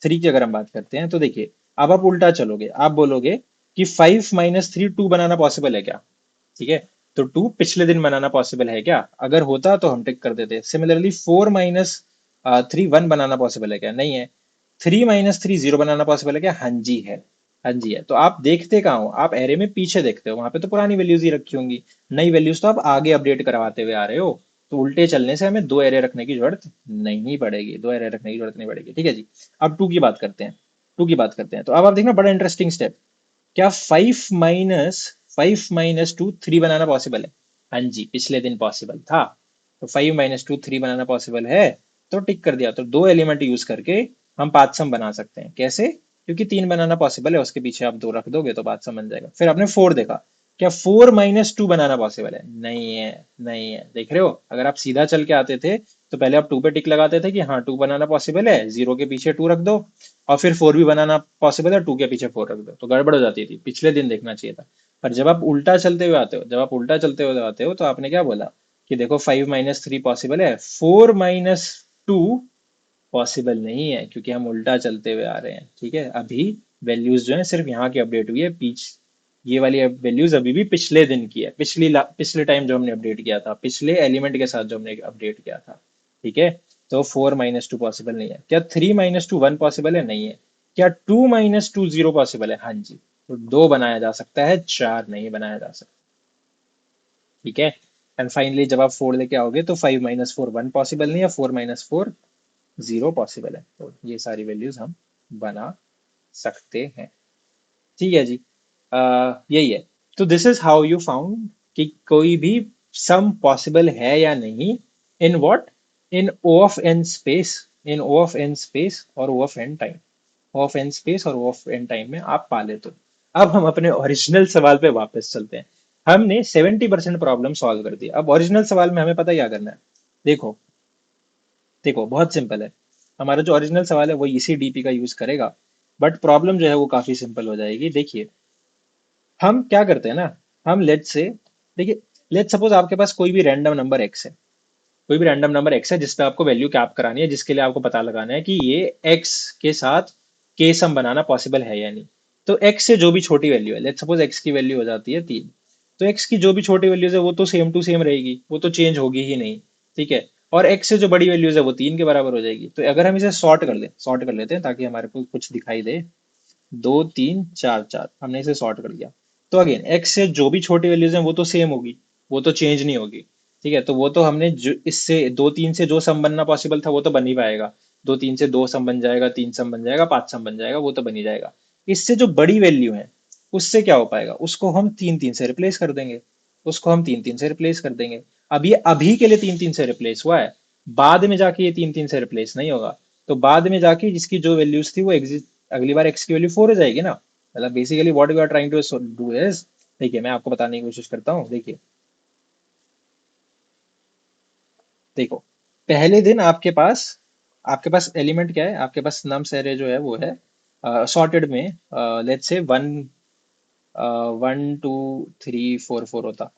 3 की अगर हम बात करते हैं तो देखिए, अब आप उल्टा चलोगे, आप बोलोगे कि 5 - 3 2 बनाना पॉसिबल है क्या? ठीक है, तो 2 पिछले दिन बनाना पॉसिबल है क्या? अगर होता तो हम टिक कर देते। सिमिलरली 4 - 3 1 बनाना पॉसिबल है क्या? नहीं है। 3 - 3 0 बनाना पॉसिबल है क्या? हाँ जी है। हाँ जी है। तो आप देखते कहाँ हो? आप एरे में पीछे देखते हो, वहां पे तो पुरानी वैल्यूज ही रखी होंगी। नई वैल्यूज तो आप आगे अपडेट करवाते हुए आ रहे हो। तो उल्टे चलने से हमें दो एरे रखने की जरूरत नहीं पड़ेगी, दो एरे रखने की जरूरत नहीं पड़ेगी। ठीक है जी। अब 2 की बात करते हैं। 2 की बात करते हैं तो अब आप देखना बड़ा इंटरेस्टिंग स्टेप। क्या 5 - 2 3 बनाना पॉसिबल है? हाँ जी, पिछले दिन पॉसिबल था। तो 5 - 2 3 बनाना पॉसिबल है, तो टिक कर दिया। तो दो एलिमेंट यूज करके हम पाँच सम बना सकते हैं। कैसे? क्योंकि 3 बनाना पॉसिबल है, उसके पीछे आप 2 रख दोगे तो पाँच सम बन जाएगा। फिर आपने 4 देखा, क्या 4 - 2 बनाना पॉसिबल है? नहीं है। नहीं है, देख रहे हो? अगर आप सीधा चल के आते थे तो पहले आप 2 पे टिक लगाते थे कि हाँ 2 बनाना पॉसिबल है, 0 के पीछे 2 रख दो, और फिर 4 भी बनाना पॉसिबल है, 2 के पीछे 4 रख दो। तो गड़बड़ हो जाती थी, पिछले दिन देखना चाहिए था। पर जब आप उल्टा चलते हुए आते हो, जब आप उल्टा चलते हुए आते हो तो आपने क्या बोला कि देखो 5 - 3 पॉसिबल है, 4 - 2 पॉसिबल नहीं है, क्योंकि हम उल्टा चलते हुए आ रहे हैं। ठीक है, अभी वैल्यूज जो है सिर्फ यहाँ की अपडेट हुई है। ये वाली वैल्यूज अभी भी पिछले दिन की है, पिछले टाइम जो हमने अपडेट किया था, पिछले एलिमेंट के साथ जो हमने अपडेट किया था। ठीक है। तो 4 - 2 पॉसिबल नहीं है। क्या 3 - 2 1 पॉसिबल है? नहीं है। क्या 2 - 2 0 पॉसिबल है? हाँ जी। तो दो बनाया जा सकता है, चार नहीं बनाया जा सकता। ठीक है। एंड फाइनली जब आप 4 लेके आओगे तो 5 - 4 1 पॉसिबल नहीं है, 4 - 4 0 पॉसिबल है। तो ये सारी वैल्यूज हम बना सकते हैं। ठीक है जी। यही है। तो this is how you found कि कोई भी सम पॉसिबल है या नहीं। In what? In O of n space, in O of n space or O of n time. O of n space or O of n time में आप पा लेते हो। अब हम अपने ओरिजिनल सवाल पे वापस चलते हैं। हमने 70% प्रॉब्लम सॉल्व कर दी। अब ओरिजिनल सवाल में हमें पता क्या करना है? देखो, देखो बहुत सिंपल है। हमारा जो ओरिजिनल सवाल है वो इसी डीपी का यूज करेगा, बट प्रॉब्लम जो है वो काफी सिंपल हो जाएगी। देखिए, हम क्या करते हैं ना, हम लेट से, देखिए, लेट सपोज आपके पास कोई भी रैंडम नंबर एक्स है, कोई भी रैंडम नंबर एक्स है जिस पे आपको वैल्यू कैप करानी है, जिसके लिए आपको पता लगाना है कि ये एक्स के साथ के सम बनाना पॉसिबल है या नहीं। तो एक्स से जो भी छोटी वैल्यू है, लेट सपोज एक्स की वैल्यू हो जाती है 3। तो x की जो भी छोटी वैल्यूज है वो तो सेम टू सेम रहेगी, वो तो चेंज होगी ही नहीं। ठीक है। और x से जो बड़ी वैल्यूज है वो 3 के बराबर हो जाएगी। तो अगर हम इसे सॉर्ट कर लेते हैं ताकि हमारे को कुछ दिखाई दे, 2 3 4 4 हमने इसे सॉर्ट कर दिया। तो अगेन x से जो भी छोटी वैल्यूज हैं वो तो सेम होगी, वो तो चेंज नहीं होगी। ठीक है। तो वो तो हमने जो इससे 2 3 से जो सम बनना पॉसिबल था वो तो बन ही पाएगा। 2 3 से 2 सम बन जाएगा, 3 सम बन जाएगा, 5 सम बन जाएगा, वो तो बन ही जाएगा। इससे जो बड़ी वैल्यू है उससे क्या हो पाएगा, उसको हम 3 3 से रिप्लेस कर देंगे। उसको हम 3 3 से रिप्लेस कर देंगे। अब ये अभी के लिए 3 3 से रिप्लेस हुआ है, बाद में जाके ये 3 3 से रिप्लेस नहीं होगा। तो बाद में जाके जिसकी जो वैल्यूज थी वो एग्जिस्ट, अगली बार x की वैल्यू 4 हो जाएगी ना। मतलब basically what we are trying to do is, देखिए मैं आपको बताने की कोशिश करता हूँ। देखिए, देखो, पहले दिन आपके पास एलिमेंट क्या है, आपके पास नम्स एरे जो है वो है सॉर्टेड में, लेट्स से 1 2 3 4 4 होता।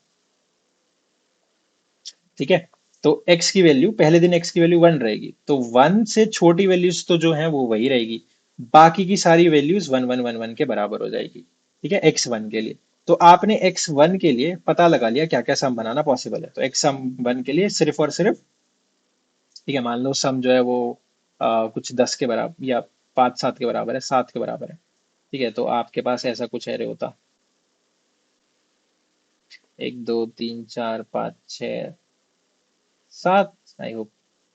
ठीक है। तो x की वैल्यू, पहले दिन x की वैल्यू 1 रहेगी, तो 1 से छोटी वैल्यूज तो जो है वो वही रहेगी। बाकी की सारी वैल्यूज 1 1 1 1 के बराबर हो जाएगी। ठीक है, x1 के लिए। तो आपने x1 के लिए पता लगा लिया क्या क्या सम बनाना पॉसिबल है। तो x सम 1 के लिए सिर्फ और सिर्फ, ठीक है, मान लो सम जो है वो कुछ 10 के बराबर या 5 7 के बराबर है, 7 के बराबर है। ठीक है। तो आपके पास ऐसा कुछ एरे होता, 1 2 3 4 5 6 7, आई होप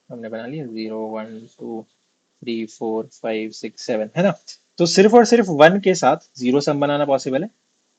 हमने बना लिया, 0 1 2 3 4 5 6 7, है ना। तो सिर्फ और सिर्फ 1 के साथ जीरो सम बनाना पॉसिबल है,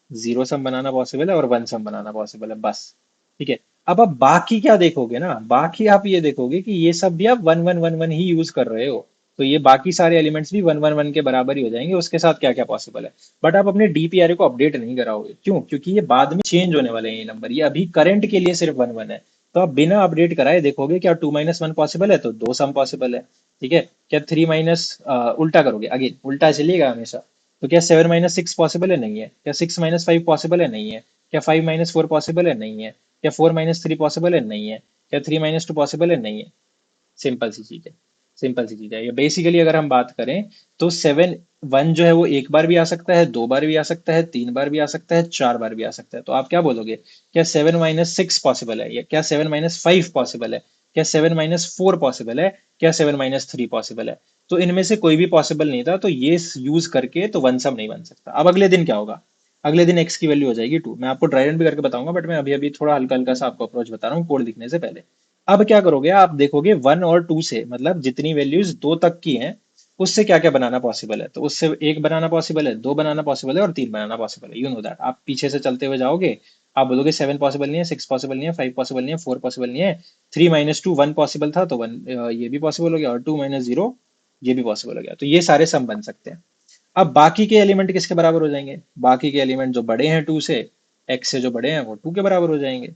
जीरो सम बनाना पॉसिबल है और 1 सम बनाना पॉसिबल है, बस। ठीक है। अब आप बाकी क्या देखोगे ना, बाकी आप ये देखोगे कि ये सब भी आप 1 1 1 1 ही यूज कर रहे हो। तो ये बाकी सारे एलिमेंट्स भी 1 1 1 के बराबर ही हो जाएंगे, उसके साथ क्या क्या पॉसिबल है। बट आप अपने डीपीआरए को अपडेट नहीं कराओगे, क्यों? क्योंकि ये बाद में चेंज होने वाले हैं ये नंबर, ये अभी करंट के लिए सिर्फ 1 1 है। तो आप बिना अपडेट कराए देखोगे क्या 2 - 1 पॉसिबल है, तो 2 सम पॉसिबल है। ठीक है। क्या 3 माइनस, उल्टा करोगे, अगेन उल्टा चलिएगा हमेशा। तो क्या 7 - 6 पॉसिबल है? नहीं है। क्या 6 - 5 पॉसिबल है? नहीं है। क्या 5 - 4 पॉसिबल है? नहीं है। क्या 4 - 3 पॉसिबल है? नहीं है। क्या 3 - 2 पॉसिबल है? नहीं है। सिंपल सी चीज है, सिंपल सी चीज है ये। बेसिकली अगर हम बात करें तो 7 1 जो है वो एक बार भी आ सकता है, 2 बार भी आ सकता है, 3 बार भी आ सकता है, 4 बार भी आ सकता है। तो आप क्या बोलोगे, क्या 7 - 6 पॉसिबल है, या क्या 7 - 5 पॉसिबल है, क्या 7 - 4 पॉसिबल है, क्या 7 - 3 पॉसिबल है? तो इनमें से कोई भी पॉसिबल नहीं था, तो ये यूज करके तो वन सम नहीं बन सकता। अब अगले दिन क्या होगा, अगले दिन x की वैल्यू हो जाएगी 2। मैं आपको ड्राई रन भी करके बताऊंगा, बट मैं अभी अभी थोड़ा हल्का हल्का सा आपको अप्रोच बता रहा हूँ कोड लिखने से पहले। अब क्या करोगे, आप देखोगे 1 और 2 से, मतलब जितनी वैल्यूज 2 तक की हैं उससे क्या क्या बनाना पॉसिबल है। तो उससे एक बनाना पॉसिबल है, 2 बनाना पॉसिबल है और 3 बनाना पॉसिबल है। You know that. आप पीछे से चलते हुए जाओगे, आप बोलोगे 7 पॉसिबल नहीं है, 6 पॉसिबल नहीं है, 5 पॉसिबल नहीं है, 4 पॉसिबल नहीं है, 3 - 2 1 पॉसिबल था, तो 1 ये भी पॉसिबल हो गया, और 2 - 0 ये भी पॉसिबल हो गया। तो ये सारे सम बन सकते हैं। अब बाकी के एलिमेंट किसके बराबर हो जाएंगे, बाकी के एलिमेंट जो बड़े हैं 2 से, x से जो बड़े हैं वो 2 के बराबर हो जाएंगे।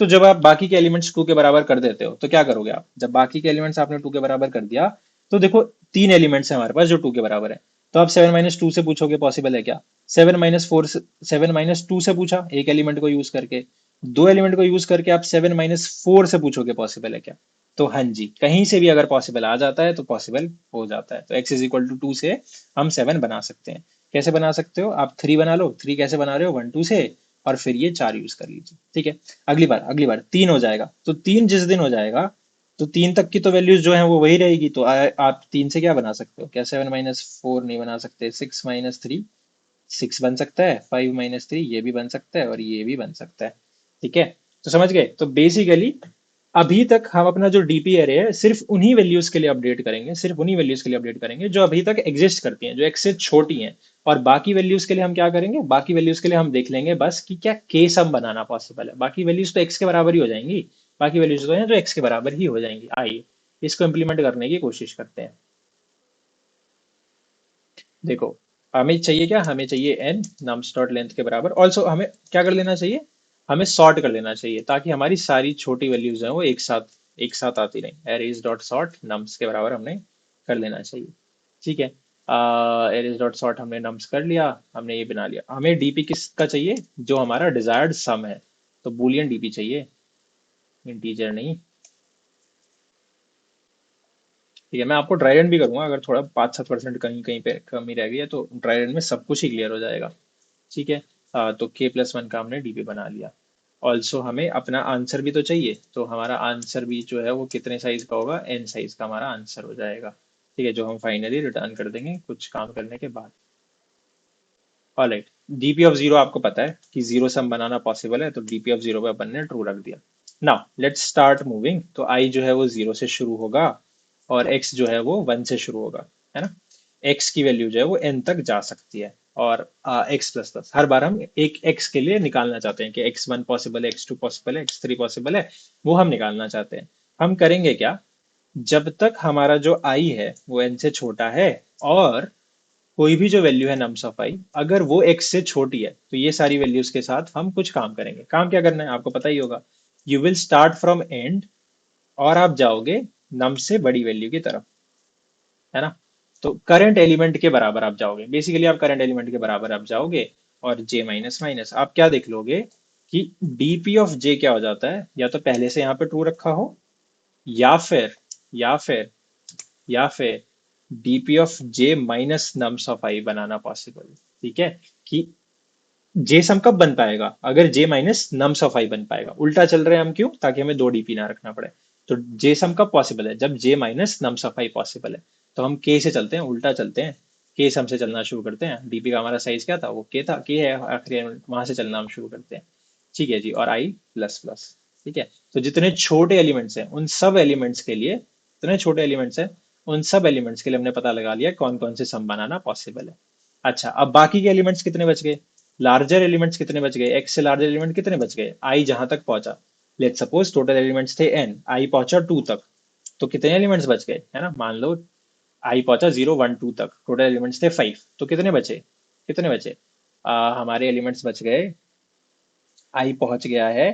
तो जब आप बाकी के एलिमेंट्स 2 के बराबर कर देते हो तो क्या करोगे आप, जब बाकी के एलिमेंट्स आपने 2 के बराबर कर दिया, तो देखो 3 एलिमेंट्स हैं हमारे पास जो 2 के बराबर है। तो आप 7 - 2 से पूछोगे पॉसिबल है क्या, 7 - 4 से, 7 - 2 से पूछा एक एलिमेंट को यूज करके, दो एलिमेंट को यूज करके आप 7 - 4 से पूछोगे पॉसिबल है क्या। तो हाँ जी, कहीं से भी अगर पॉसिबल आ जाता है तो पॉसिबल हो जाता है। तो x इज इक्वल टू 2 से हम 7 बना सकते हैं। कैसे बना सकते हो, आप 3 बना लो, 3 कैसे बना रहे हो, 1 2 से, और फिर ये 4 यूज कर लीजिए। ठीक है। अगली बार 3 हो जाएगा, तो 3 जिस दिन हो जाएगा, तो 3 तक की तो वैल्यूज जो है वो वही रहेगी। तो आप 3 से क्या बना सकते हो, क्या 7 - 4 नहीं बना सकते, 6 - 3 6 बन सकता है, 5 - 3 ये भी बन सकता है, और ये भी बन सकता है। ठीक है। तो समझ गए। तो बेसिकली अभी तक हम अपना जो डीपी एरे है सिर्फ उन्हीं वैल्यूज के लिए अपडेट करेंगे, सिर्फ उन्हीं वैल्यूज के लिए अपडेट करेंगे जो अभी तक एग्जिस्ट करती हैं, जो एक्स से छोटी हैं। और बाकी वैल्यूज के लिए हम क्या करेंगे, बाकी वैल्यूज के लिए हम देख लेंगे बस कि क्या के सम बनाना पॉसिबल है। बाकी वैल्यूज तो एक्स के बराबर ही हो जाएंगी, बाकी वैल्यूज तो हैं जो एक्स के बराबर ही हो जाएंगी। आइए इसको इम्प्लीमेंट करने की कोशिश करते हैं। देखो, हमें चाहिए क्या, हमें चाहिए एन नम्स डॉट लेंथ के बराबर। ऑल्सो हमें क्या कर लेना चाहिए, हमें सॉर्ट कर लेना चाहिए ताकि हमारी सारी छोटी वैल्यूज हैं वो एक साथ आती रहें। एरेज डॉट सॉर्ट नम्स के बराबर हमने कर लेना चाहिए। ठीक है। एरेज डॉट सॉर्ट हमने नम्स कर लिया, हमने ये बना लिया। हमें डीपी किसका चाहिए, जो हमारा डिजायर्ड सम है। तो बूलियन डीपी चाहिए, इंटीजर नहीं। ठीक है। मैं आपको ड्राई रन भी करूंगा, अगर थोड़ा 5 7% कहीं कहीं पे कमी रह गई है तो ड्राई रन में सब कुछ ही क्लियर हो जाएगा। ठीक है। तो k+1 का हमने डीपी बना लिया। ऑल्सो हमें अपना आंसर भी तो चाहिए, तो हमारा आंसर भी जो है वो कितने साइज का होगा, n साइज का हमारा आंसर हो जाएगा। ठीक है, जो हम फाइनली रिटर्न कर देंगे कुछ काम करने के बाद। ऑलराइट, डीपी ऑफ जीरो आपको पता है कि जीरो सम बनाना पॉसिबल है, तो डीपी ऑफ जीरो पे अपन ने ट्रू रख दिया। Now let's start moving. तो आई जो है वो जीरो से शुरू होगा और एक्स जो है वो वन से शुरू होगा, है ना। एक्स की वैल्यू जो है वो एन तक जा सकती है, और एक्स प्लस प्लस हर बार हम एक एक्स के लिए निकालना चाहते हैं कि एक्स वन पॉसिबल है, एक्स टू पॉसिबल है, एक्स थ्री पॉसिबल है, वो हम निकालना चाहते हैं। हम करेंगे क्या, जब तक हमारा जो आई है वो एन से छोटा है, और कोई भी जो वैल्यू है नम्स ऑफ आई अगर वो एक्स से छोटी है, तो ये सारी वैल्यूज के साथ हम कुछ काम करेंगे। काम क्या करना है आपको पता ही होगा, you will start from and और आप जाओगे नम से बड़ी वैल्यू की तरफ, है ना। तो करंट एलिमेंट के बराबर आप जाओगे, बेसिकली आप करंट एलिमेंट के बराबर आप जाओगे, और जे माइनस माइनस आप क्या देख लोगे कि डीपी ऑफ जे क्या हो जाता है, या तो पहले से यहाँ पे ट्रू रखा हो, या फिर या फिर या फिर DP of J minus nums of I banana possible. ठीक है, कि जे सम कब बन पाएगा, अगर जे माइनस नम्स ऑफ आई बन पाएगा। उल्टा चल रहे हैं हम, क्यों, ताकि हमें दो डीपी ना रखना पड़े। तो जे सम कब पॉसिबल है, जब j minus nums of i possible है। तो हम के से चलते हैं, उल्टा चलते हैं, के सम से चलना शुरू करते हैं। डीपी का हमारा साइज क्या था, वो के था, के है आखिरी एलिमेंट, वहां से चलना हम शुरू करते हैं। ठीक है जी, और आई प्लस प्लस। ठीक है, तो जितने छोटे एलिमेंट्स हैं उन सब एलिमेंट्स के लिए, जितने छोटे एलिमेंट्स हैं उन सब एलिमेंट्स के लिए हमने पता लगा लिया कौन कौन से सम बनाना पॉसिबल है। अच्छा, अब बाकी के एलिमेंट्स कितने बच गए, लार्जर एलिमेंट्स कितने बच गए, एक्स से लार्जर एलिमेंट कितने बच गए, आई जहां तक पहुंचा। लेट सपोज टोटल एलिमेंट्स थे एन, आई पहुंचा टू तक, तो कितने एलिमेंट्स बच गए, है ना। मान लो आई पहुंचा 0 1 2 तक, टोटल एलिमेंट्स थे 5, तो कितने बचे, कितने बचे, हमारे एलिमेंट्स बच गए, आई पहुंच गया है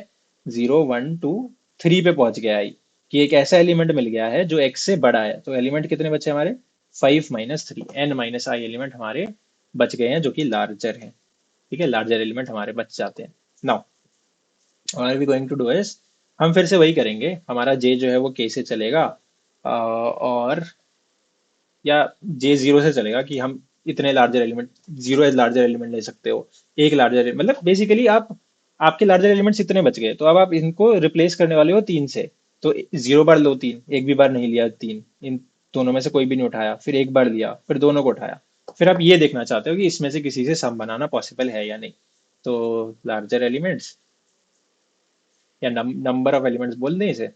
0 1 2 3 पे पहुंच गया आई, कि एक ऐसा एलिमेंट मिल गया है जो एक्स से बड़ा है। तो एलिमेंट कितने बचे हमारे, 5 - 3, एन माइनस आई एलिमेंट हमारे बच गए हैं जो कि लार्जर है। ठीक है, लार्जर एलिमेंट हमारे बच जाते हैं। Now what are we going to do is, हम फिर से वही करेंगे, हमारा जे जो है वो के से चलेगा, और या जे जीरो से चलेगा, कि हम इतने larger element, zero as larger element ले सकते हो, एक लार्जर मतलब बेसिकली आप, आपके लार्जर एलिमेंट्स इतने बच गए, तो अब आप इनको रिप्लेस करने वाले हो तीन से। तो जीरो बार लो तीन, एक भी बार नहीं लिया तीन, इन दोनों में से कोई भी नहीं उठाया, फिर एक बार लिया, फिर दोनों को उठाया, फिर आप ये देखना चाहते हो कि इसमें से किसी से सम बनाना पॉसिबल है या नहीं। तो लार्जर एलिमेंट्स, या नंबर ऑफ एलिमेंट्स बोल दें इसे,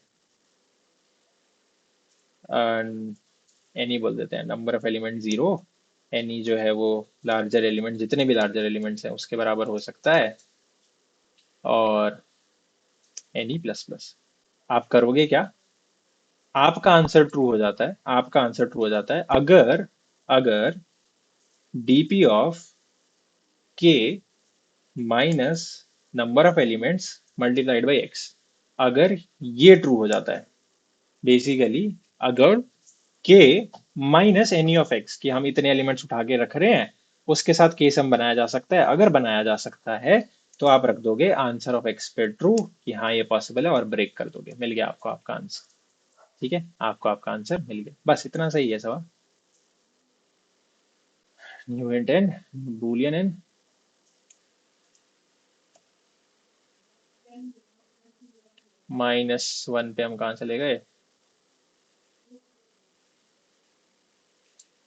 एनी बोल देते हैं, number of element zero, any जो है वो लार्जर एलिमेंट, जितने भी लार्जर एलिमेंट्स हैं उसके बराबर हो सकता है, और एनी प्लस प्लस। आप करोगे क्या, आपका आंसर ट्रू हो जाता है, आपका आंसर ट्रू हो जाता है अगर, अगर डीपी ऑफ के minus number of elements multiplied by x, अगर ये ट्रू हो जाता है, बेसिकली अगर के माइनस एनी ऑफ एक्स, कि हम इतने एलिमेंट्स उठा के रख रहे हैं, उसके साथ के सम बनाया जा सकता है, अगर बनाया जा सकता है, तो आप रख दोगे आंसर ऑफ एक्स पे ट्रू, कि हाँ ये पॉसिबल है, और ब्रेक कर दोगे, मिल गया आपको आपका आंसर। ठीक है, आपको आपका आंसर मिल गया, बस इतना सही है सवाल। New int n, boolean n, -1 पे हम कहाँ चले गए।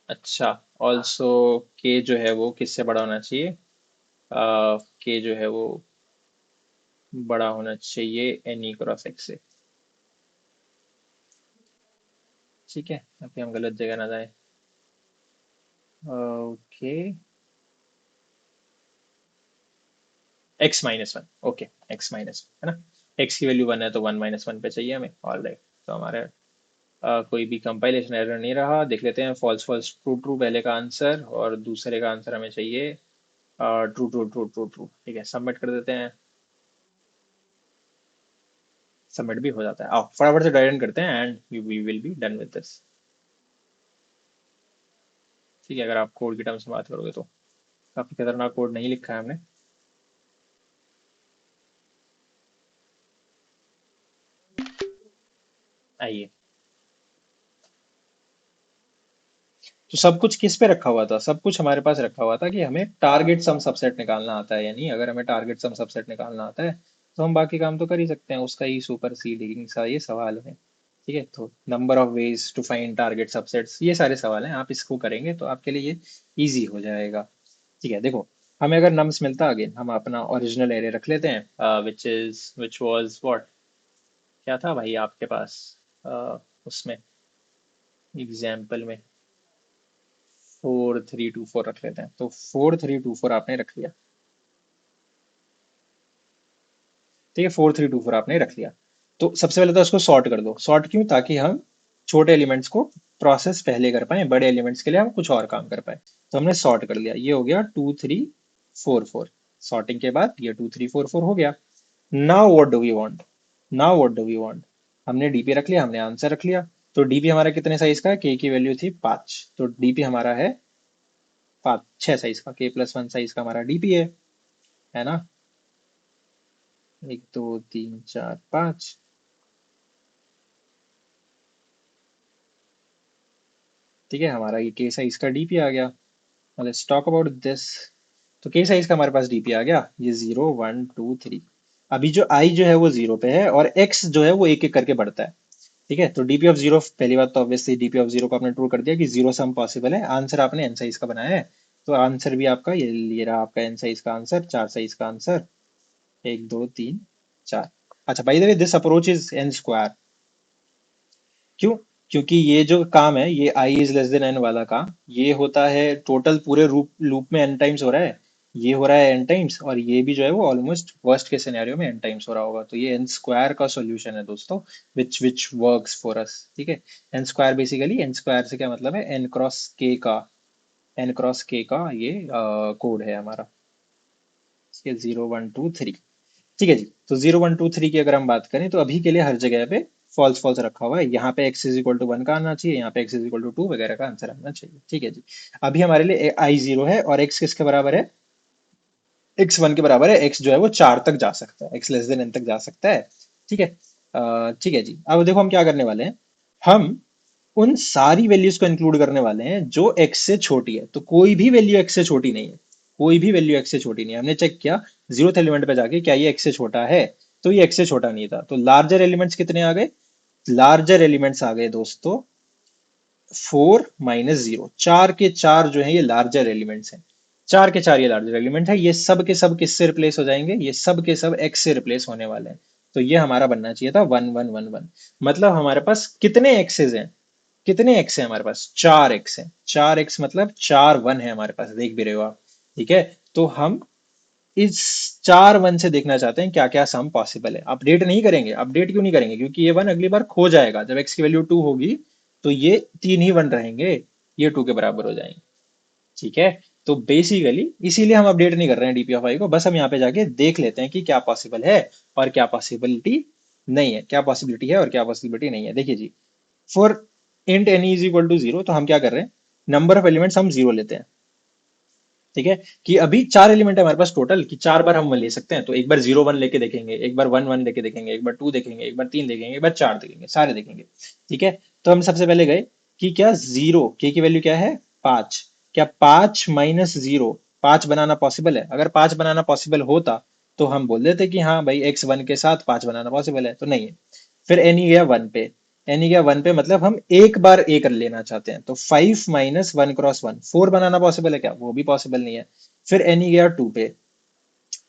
अच्छा, ऑल्सो के जो है वो किससे बड़ा होना चाहिए, के जो है वो बड़ा होना चाहिए एनी क्रॉस एक्स से। ठीक है, ताकि हम गलत जगह ना जाए। ओके, x-1, ओके, x-1 है ना, x की वैल्यू 1 है तो 1 - 1 पे चाहिए हमें। ऑल राइट, तो हमारे कोई भी कंपाइलेशन एरर नहीं रहा। देख लेते हैं, फॉल्स फॉल्स ट्रू ट्रू पहले का आंसर, और दूसरे का आंसर हमें चाहिए true true true true true. ठीक है, सबमिट कर देते हैं, सबमिट भी हो जाता है। आओ फटाफट से ड्राई रन करते हैं and we will be done with this. ठीक है, अगर आप कोड की टर्म्स में बात करोगे तो काफी खतरनाक कोड नहीं लिखा है हमने। आइए, तो सब कुछ किस पे रखा हुआ था, सब कुछ हमारे पास रखा हुआ था कि हमें टारगेट सम सबसेट निकालना आता है या नहीं। अगर हमें टारगेट सम सबसेट निकालना आता है तो हम बाकी काम तो कर ही सकते हैं, उसका ही सुपरसीडिंग सा ये सवाल है। ठीक है, तो number of ways to find target subsets, ये सारे सवाल हैं, आप इसको करेंगे तो आपके लिए ये इजी हो जाएगा। ठीक है, देखो हमें अगर नम्स मिलता, अगेन हम अपना ओरिजिनल एरे रख लेते हैं, विच वाज व्हाट, क्या था भाई आपके पास उसमें एग्जाम्पल में, 4324 रख लेते हैं। तो 4324 आपने रख लिया। ठीक है, 4324 आपने रख लिया। तो सबसे पहले तो उसको सॉर्ट कर दो। सॉर्ट क्यों? ताकि हम छोटे एलिमेंट्स को प्रोसेस पहले कर पाए, बड़े एलिमेंट्स के लिए हम कुछ और काम कर पाए। तो हमने सॉर्ट कर लिया, ये हो गया 2344। सॉर्टिंग के बाद ये 2344 हो गया। Now what do we want, now what do we want, हमने डीपी रख लिया, हमने आंसर रख लिया। तो डीपी हमारा कितने साइज का है? के की वैल्यू थी 5, तो डीपी हमारा है 5, 6 साइज का, k+1 साइज का हमारा डीपी है ना? 1 2 3 4 5। ठीक है, हमारा ये के साइज का डीपी आ गया। Let's talk about this. तो के साइज का हमारे पास डीपी आ गया, ये 0 1 2 3। अभी जो आई जो है वो 0 पे है और एक्स जो है वो एक एक करके बढ़ता है। ठीक है, तो डीपी ऑफ जीरो, पहली बात तो ऑब्वियसली डीपी ऑफ जीरो को आपने ट्रू कर दिया कि जीरो सम पॉसिबल है। आंसर आपने एन साइज का बनाया है, तो आंसर भी आपका ये रहा, आपका एन साइज का आंसर, 4 साइज का आंसर। 1 2 3 4। अच्छा, by the way this approach is an square. क्यों? क्योंकि ये जो काम है, ये I is less than N वाला काम, ये होता है टोटल पूरे लूप लूप में एन टाइम्स हो रहा है। ये हो रहा है एन टाइम्स, और ये भी जो है वो ऑलमोस्ट वर्स्ट के सिनेरियो में एन टाइम्स हो रहा होगा। तो ये एन स्क्वायर का सॉल्यूशन है दोस्तों, विच वर्क्स फॉर अस। ठीक है, n square basically, n square से क्या मतलब है, एन क्रॉस के का, एन क्रॉस के का ये कोड है हमारा। ठीक है, 0 1 2 3। ठीक है जी, तो 0 1 2 3 की अगर हम बात करें तो अभी के लिए हर जगह पे फॉल्स फॉल्स रखा हुआ है। यहाँ पे x इज इक्वल टू 1 का आना चाहिए, यहाँ पे x इज इक्वल टू 2 वगैरह का आंसर आना चाहिए। ठीक है जी, अभी हमारे लिए आई 0 है और x किसके बराबर है? x 1 के बराबर है। x जो है वो 4 तक जा सकता है, x लेस देन n तक जा सकता है। ठीक है, ठीक है जी, अब देखो हम क्या करने वाले हैं। हम उन सारी वैल्यूज को इंक्लूड करने वाले हैं जो x से छोटी है। तो कोई भी वैल्यू x से छोटी नहीं है, कोई भी वैल्यू x से छोटी नहीं है। हमने चेक किया जीरोथ एलिमेंट पे जाके, क्या ये x से छोटा है? तो ये x से छोटा नहीं था। तो लार्जर एलिमेंट्स कितने आ गए? लार्जर एलिमेंट्स आ गए दोस्तों 4 - 0। 4 के 4 जो है ये लार्जर एलिमेंट्स हैं। 4 के 4 ये लार्जर एलिमेंट है। ये सब के सब किससे रिप्लेस हो जाएंगे? ये सब के सब x से रिप्लेस होने वाले हैं। तो ये हमारा बनना चाहिए था 1 1 1 1। मतलब हमारे पास कितने एक्सेस हैं? कितने एक्स है हमारे पास? 4 एक्स है। 4 एक्स मतलब 4 1 है हमारे पास, देख भी रहे हो आप। ठीक है, तो हम इस 4 1 से देखना चाहते हैं क्या क्या सम पॉसिबल है। अपडेट नहीं करेंगे, अपडेट क्यों नहीं करेंगे? क्योंकि ये 1 अगली बार खो जाएगा। जब एक्स की वैल्यू 2 होगी तो ये 3 ही 1 रहेंगे, ये 2 के बराबर हो जाएंगे। ठीक है, तो बेसिकली इसीलिए हम अपडेट नहीं कर रहे हैं डीपी ऑफ आई को, बस हम यहाँ पे जाके देख लेते हैं कि क्या पॉसिबल है और क्या पॉसिबिलिटी नहीं है, क्या पॉसिबिलिटी है और क्या पॉसिबिलिटी नहीं है। देखिए जी, for int n is equal to 0, तो हम क्या कर रहे हैं, नंबर ऑफ एलिमेंट्स हम 0 लेते हैं। ठीक है, कि अभी 4 एलिमेंट है हमारे पास टोटल, कि 4 बार हम 1 ले सकते हैं। तो एक बार 0 1 लेके देखेंगे, एक बार 1 1 लेके देखेंगे, एक बार 2 देखेंगे, एक बार 3 देखेंगे, एक बार 4 देखेंगे, सारे देखेंगे। ठीक है, तो हम सबसे पहले गए कि क्या 0 के की वैल्यू क्या है? 5। क्या 5 - 0 5 बनाना पॉसिबल है? अगर 5 बनाना पॉसिबल होता तो हम बोल देते कि हाँ भाई x1 के साथ 5 बनाना पॉसिबल है, तो नहीं है। फिर एन ही गया 1 पे, एन ही गया 1 पे, मतलब हम एक बार एक लेना चाहते हैं। तो 5 - 1 × 1 4 बनाना पॉसिबल है क्या? वो भी पॉसिबल नहीं है। फिर एन ही गया 2 पे।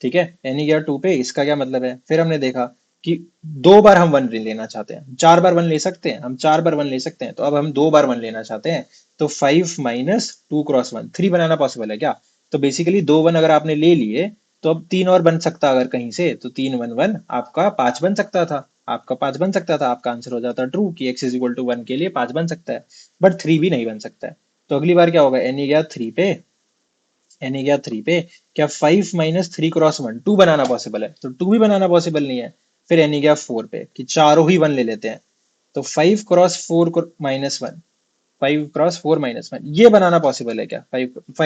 ठीक है, एन ही गया 2 पे, इसका क्या मतलब है? फिर हमने देखा कि 2 बार हम 1 लेना चाहते हैं। 4 बार 1 ले सकते हैं हम, 4 बार 1 ले सकते हैं, तो अब हम 2 बार 1 लेना चाहते हैं। तो 5 - 2 × 1 3 बनाना पॉसिबल है क्या? तो बेसिकली 2 1 अगर आपने ले लिए तो अब 3 और बन सकता अगर कहीं से, तो 3 1 1 आपका 5 बन सकता था। आपका 5 बन सकता था, आपका आंसर हो जाता ट्रू कि x इज इक्वल टू 1 के लिए 5 बन सकता है। बट 3 भी नहीं बन सकता है। तो अगली बार क्या होगा? एन ही गया 3 पे, एन ही गया 3 पे, क्या 5 - 3 × 1 2 बनाना पॉसिबल है? तो 2 भी बनाना पॉसिबल नहीं है। फिर एन ही गया 4 पे, कि चारों ही 1 ले लेते हैं। तो 5 × 4 - 1, 5 × 4 - 1 ये बनाना पॉसिबल है क्या? 5 -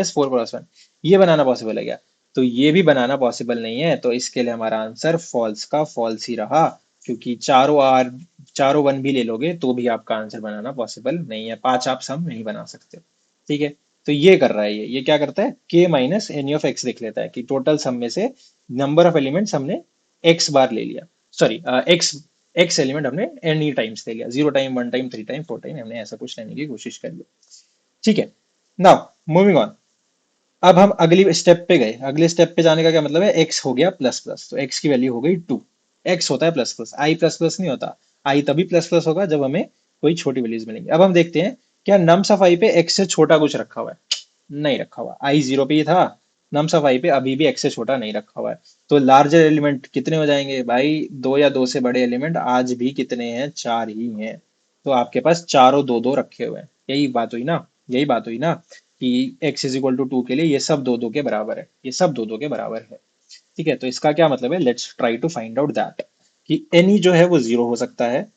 4 × 1 ये बनाना पॉसिबल है क्या? तो ये भी बनाना पॉसिबल नहीं है। तो इसके लिए हमारा आंसर फॉल्स का फॉल्स ही रहा। क्योंकि चारों वन भी ले लोगे तो भी आपका आंसर बनाना पॉसिबल नहीं है, पांच आप सम नहीं बना सकते। ठीक है, तो ये कर रहा है, ये क्या करता है, के माइनस एनी ऑफ एक्स देख लेता है कि टोटल सम में से नंबर ऑफ एलिमेंट्स हमने एक्स बार ले लिया, सॉरी एक्स एक्स एलिमेंट हमने एनी टाइम्स ले लिया, 0 टाइम, 1 टाइम, 3 टाइम, 4 टाइम, हमने ऐसा कुछ लेने की कोशिश करी है। ठीक है, नाउ मूविंग ऑन। अब हम अगली स्टेप पे गए, अगले स्टेप पे जाने का क्या मतलब है, एक्स हो गया प्लस प्लस, तो एक्स की वैल्यू हो गई 2। एक्स होता है प्लस प्लस, आई प्लस प्लस नहीं होता। आई तभी प्लस प्लस होगा जब हमें कोई छोटी वैल्यूज मिलेंगी। अब हम देखते हैं क्या नम्स ऑफ आई पे एक्स से छोटा कुछ रखा हुआ है, नहीं रखा हुआ। आई 0 पे ही था, नम्स ऑफ आई पे अभी भी एक्स से छोटा नहीं रखा हुआ है। तो लार्जर एलिमेंट कितने हो जाएंगे भाई, दो या दो से बड़े एलिमेंट आज भी कितने हैं, चार ही हैं। तो आपके पास चारों दो दो रखे हुए हैं, यही बात हुई ना, यही बात हुई ना कि x इज इक्वल टू 2 के लिए ये सब दो दो के बराबर है, ये सब दो दो के बराबर है। ठीक है, तो इसका क्या मतलब है, let's try to find out that कि एनी जो है वो जीरो हो सकता है,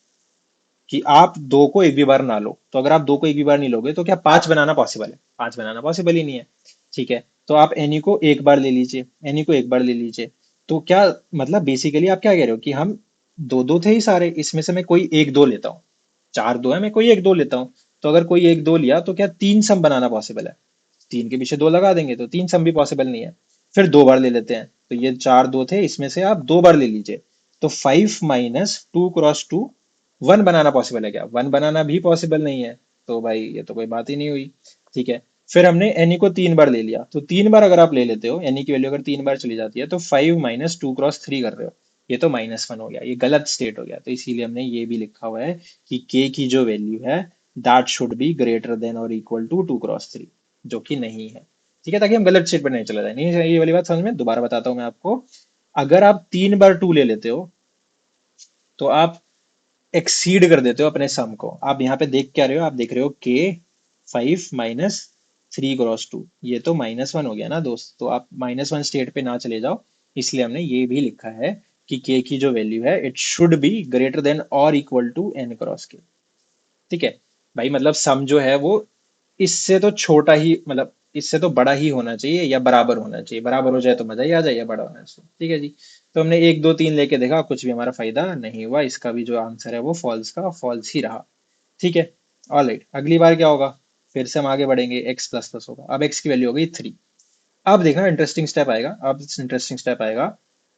कि आप दो को एक भी बार ना लो। तो अगर आप दो को एक भी बार नहीं लोगे तो क्या पांच बनाना पॉसिबल है, पांच बनाना पॉसिबल ही नहीं है। ठीक है, तो आप एनी को एक बार ले लीजिए, एनी को एक बार ले लीजिए। तो क्या मतलब बेसिकली आप क्या कह रहे हो कि हम दो दो थे ही सारे, इसमें से मैं कोई एक दो लेता हूँ, चार दो है, मैं कोई एक दो लेता हूँ। तो अगर कोई एक दो लिया तो क्या तीन सम बनाना पॉसिबल है, तीन के पीछे दो लगा देंगे तो तीन सम भी पॉसिबल नहीं है। फिर दो बार ले लेते हैं, तो ये चार दो थे, इसमें से आप दो बार ले लीजिए। तो 5 - 2 × 2 वन बनाना पॉसिबल है क्या, वन बनाना भी पॉसिबल नहीं है। तो भाई ये तो कोई बात ही नहीं हुई। ठीक है, फिर हमने एनी को तीन बार ले लिया, तो तीन बार अगर आप ले लेते हो, एनी की वैल्यू अगर तीन बार चली जाती है तो 5 - 2 × 3 कर रहे हो, ये तो -1 हो गया, ये गलत स्टेट हो गया। तो इसीलिए हमने ये भी लिखा हुआ है कि के की जो वैल्यू है that should be greater than और इक्वल टू 2 × 3, जो कि नहीं है। ठीक है, ताकि हम गलत स्टेट पर नहीं चले जाए। नहीं, ये वाली बात समझ में, दोबारा बताता हूँ मैं आपको। अगर आप तीन बार टू ले लेते हो तो आप एक्सीड कर देते हो अपने सम को। आप यहाँ पे देख क्या रहे हो, आप देख रहे हो के 5 - 3 × 2, ये तो -1 हो गया ना दोस्त। तो आप -1 स्टेट पे ना चले जाओ, इसलिए हमने ये भी लिखा है कि के की जो वैल्यू है it should be greater than और इक्वल टू n क्रॉस के। ठीक है भाई, मतलब सम जो है वो इससे तो छोटा ही, मतलब इससे तो बड़ा ही होना चाहिए या बराबर होना चाहिए, बराबर हो जाए तो मजा ही आ जाए, या बड़ा होना चाहिए। ठीक है जी, तो हमने एक दो तीन लेके देखा, कुछ भी हमारा फायदा नहीं हुआ, इसका भी जो आंसर है वो फॉल्स का फॉल्स ही रहा। ठीक है, ऑलराइट, अगली बार क्या होगा, फिर से हम आगे बढ़ेंगे, एक्स प्लस प्लस होगा, अब एक्स की वैल्यू हो गई 3। अब देखना इंटरेस्टिंग स्टेप आएगा, अब इंटरेस्टिंग स्टेप आएगा।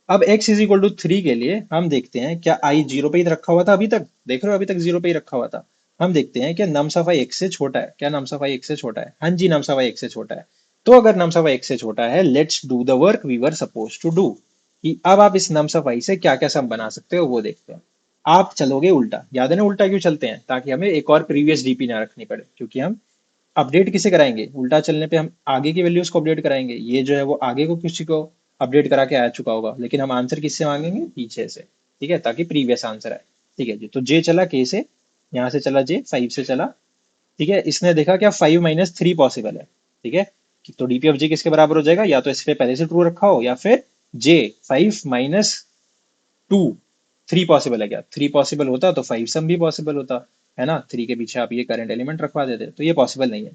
अब x इज इक्वल टू 3 के लिए हम देखते हैं क्या आई जीरो पे ही रखा हुआ था, अभी तक देख रहे हो, अभी तक जीरो पे ही रखा हुआ था। हम देखते हैं क्या नम्स ऑफ आई x से छोटा है, क्या नम्स ऑफ आई x से छोटा है, हाँ जी नम्स ऑफ आई x से छोटा है। तो अगर नम्स ऑफ आई x से छोटा है, let's do the work we were suppose to do, कि अब आप इस नम्स ऑफ आई से क्या क्या सम बना सकते हो वो देखते हैं। आप चलोगे उल्टा, याद है ना उल्टा क्यों चलते हैं, ताकि हमें एक और प्रीवियस डीपी ना रखनी पड़े, क्योंकि हम अपडेट किसे कराएंगे, उल्टा चलने पे हम आगे की वैल्यूज को अपडेट कराएंगे। ये जो है वो आगे को किसी को अपडेट करा के आ चुका होगा, लेकिन हम आंसर किससे मांगेंगे, पीछे से। ठीक है, ताकि प्रीवियस आंसर आए। ठीक है जी, तो जे चला के से, यहाँ से चला जे, 5 से चला। ठीक है, इसने देखा क्या 5 - 3 पॉसिबल है। ठीक है, तो डीपी ऑफ जे किसके बराबर हो जाएगा, या तो इस पे पहले से ट्रू रखा हो, या फिर जे 5 - 2 3 पॉसिबल है क्या, 3 पॉसिबल होता तो 5 सम भी पॉसिबल होता, है ना। 3 के पीछे आप ये करंट एलिमेंट रखवा देते, तो ये पॉसिबल नहीं है।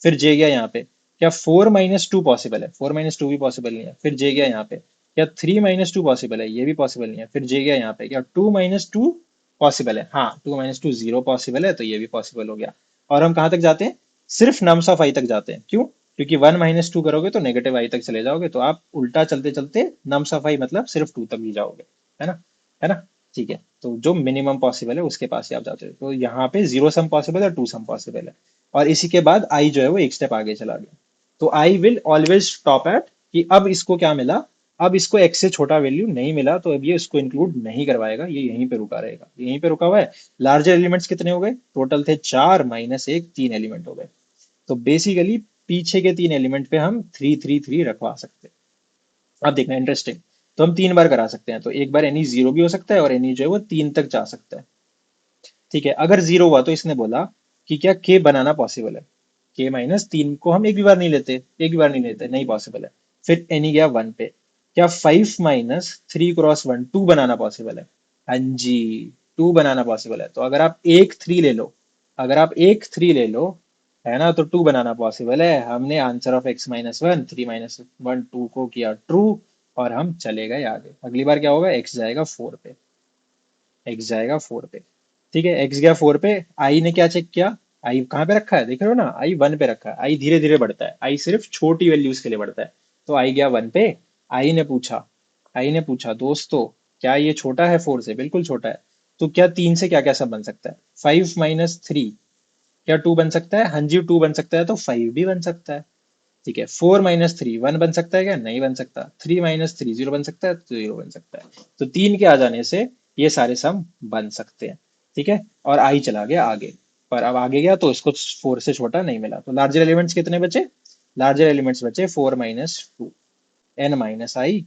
फिर जे गया यहाँ पे, क्या 4 - 2 पॉसिबल है, 4 - 2 भी पॉसिबल नहीं है। फिर जे गया यहाँ पे, क्या 3 - 2 पॉसिबल है, ये भी पॉसिबल नहीं है। फिर जे गया यहाँ पे, क्या 2 - 2 पॉसिबल है, हाँ 2 - 2 0 पॉसिबल है, तो ये भी पॉसिबल हो गया। और हम कहाँ तक जाते हैं, सिर्फ नम्स ऑफ आई तक जाते हैं, क्यों, क्योंकि 1 - 2 करोगे तो नेगेटिव आई तक चले जाओगे, तो आप उल्टा चलते चलते नम्स ऑफ आई मतलब सिर्फ 2 तक ही जाओगे, है ना, है ना। ठीक है, तो जो मिनिमम पॉसिबल है उसके पास ही आप जाते हो, तो यहाँ पे जीरो सम पॉसिबल है, टू सम पॉसिबल है। और इसी के बाद आई जो है वो एक स्टेप आगे चला गया। तो I will always stop at, कि अब इसको क्या मिला, अब इसको एक्स से छोटा वैल्यू नहीं मिला, तो अब ये इसको इंक्लूड नहीं करवाएगा, ये यहीं पे रुका रहेगा, यहीं पे रुका हुआ है। लार्जर एलिमेंट्स कितने हो गए, टोटल थे चार, -1 तीन एलिमेंट हो गए। तो बेसिकली पीछे के तीन एलिमेंट पे हम 3 3 3 रखवा सकते हैं। अब देखना इंटरेस्टिंग, तो हम तीन बार करा सकते हैं, तो एक बार एनी जीरो भी हो सकता है और एनी जो है वो तीन तक जा सकता है। ठीक है, अगर जीरो हुआ तो इसने बोला कि क्या के बनाना पॉसिबल है, के-3 को हम एक भी बार नहीं लेते, एक भी बार नहीं लेते, नहीं पॉसिबल है। फिर एनी गया वन पे, क्या 5 - 3 × 1 टू बनाना पॉसिबल है, हाँ जी टू बनाना पॉसिबल है। तो अगर आप एक थ्री ले लो, अगर आप एक थ्री ले लो, है ना, तो टू बनाना पॉसिबल है। हमने आंसर ऑफ x - 1 3 - 1 टू को किया ट्रू, और हम चले गए आगे। अगली बार क्या होगा, x जाएगा 4 पे। एक्स जाएगा 4 पे। ठीक है, एक्स गया 4 पे। आई ने क्या चेक किया? आई कहाँ पे रखा है, देख रहे हो ना, आई 1 पे रखा है। आई धीरे धीरे बढ़ता है, आई सिर्फ छोटी वैल्यूज के लिए बढ़ता है। तो आई गया 1 पे। आई ने पूछा दोस्तों, क्या ये छोटा है 4 से? बिल्कुल छोटा है। तो क्या 3 से क्या क्या सब बन सकता है? 5 - 3 क्या 2 बन सकता है? हाँ जी 2 बन सकता है, तो 5 भी बन सकता है। ठीक है, 4 - 3 1 बन सकता है क्या? नहीं बन सकता। 3 - 3 0 बन सकता है, तो 0 बन सकता है। तो 3 के आ जाने से ये सारे सम बन सकते हैं। ठीक है, और आई चला गया आगे। पर अब आगे गया तो इसको 4 से छोटा नहीं मिला, तो लार्जर एलिमेंट्स कितने बचे? लार्जर एलिमेंट्स बचे 4 - 2, n - i।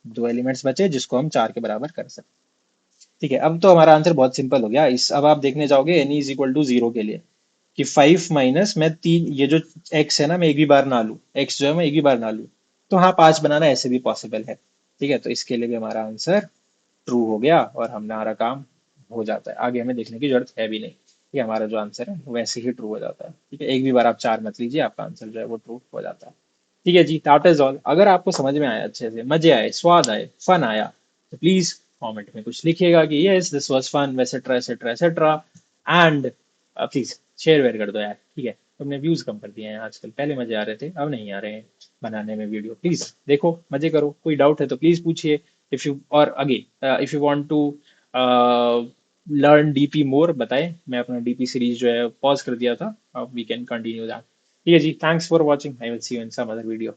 दो एलिमेंट्स बचे जिसको हम 4 के बराबर कर सकते हैं। ठीक है, अब तो हमारा आंसर बहुत सिंपल हो गया। इस अब आप देखने जाओगे एन इज इक्वल टू 0 के लिए, कि 5 माइनस मैं 3, ये जो एक्स है ना, मैं एक भी बार ना लूं, एक्स जो है मैं एक भी बार ना लूं, तो हाँ 5 बनाना ऐसे भी पॉसिबल है। ठीक है, तो इसके लिए भी हमारा आंसर ट्रू हो गया और हमारा काम हो जाता है। आगे हमें देखने की जरूरत है भी नहीं, ठीक है, हमारा जो आंसर है वो वैसे ही ट्रू हो जाता है। ठीक है, एक भी बार आप 4 मत लीजिए, आपका आंसर जो है वो ट्रू हो जाता है। ठीक है जी, दैट इज ऑल। अगर आपको समझ में आया, अच्छे से मजे आए, स्वाद आए, फन आया, तो प्लीज कमेंट में कुछ लिखिएगा कि yes this was fun, etcetera etcetera etcetera. And please share वेयर कर दो यार। ठीक है, तुमने व्यूज कम कर दिए हैं आजकल, पहले मजे आ रहे थे, अब नहीं आ रहे हैं बनाने में वीडियो। प्लीज देखो, मजे करो, कोई डाउट है तो प्लीज पूछिए। If you or again if you want to learn DP more, बताएं। मैं अपना डीपी सीरीज जो है पॉज कर दिया था, अब वी कैन कंटिन्यू दैट। ठीक है जी, thanks for watching, I will see you in some other video.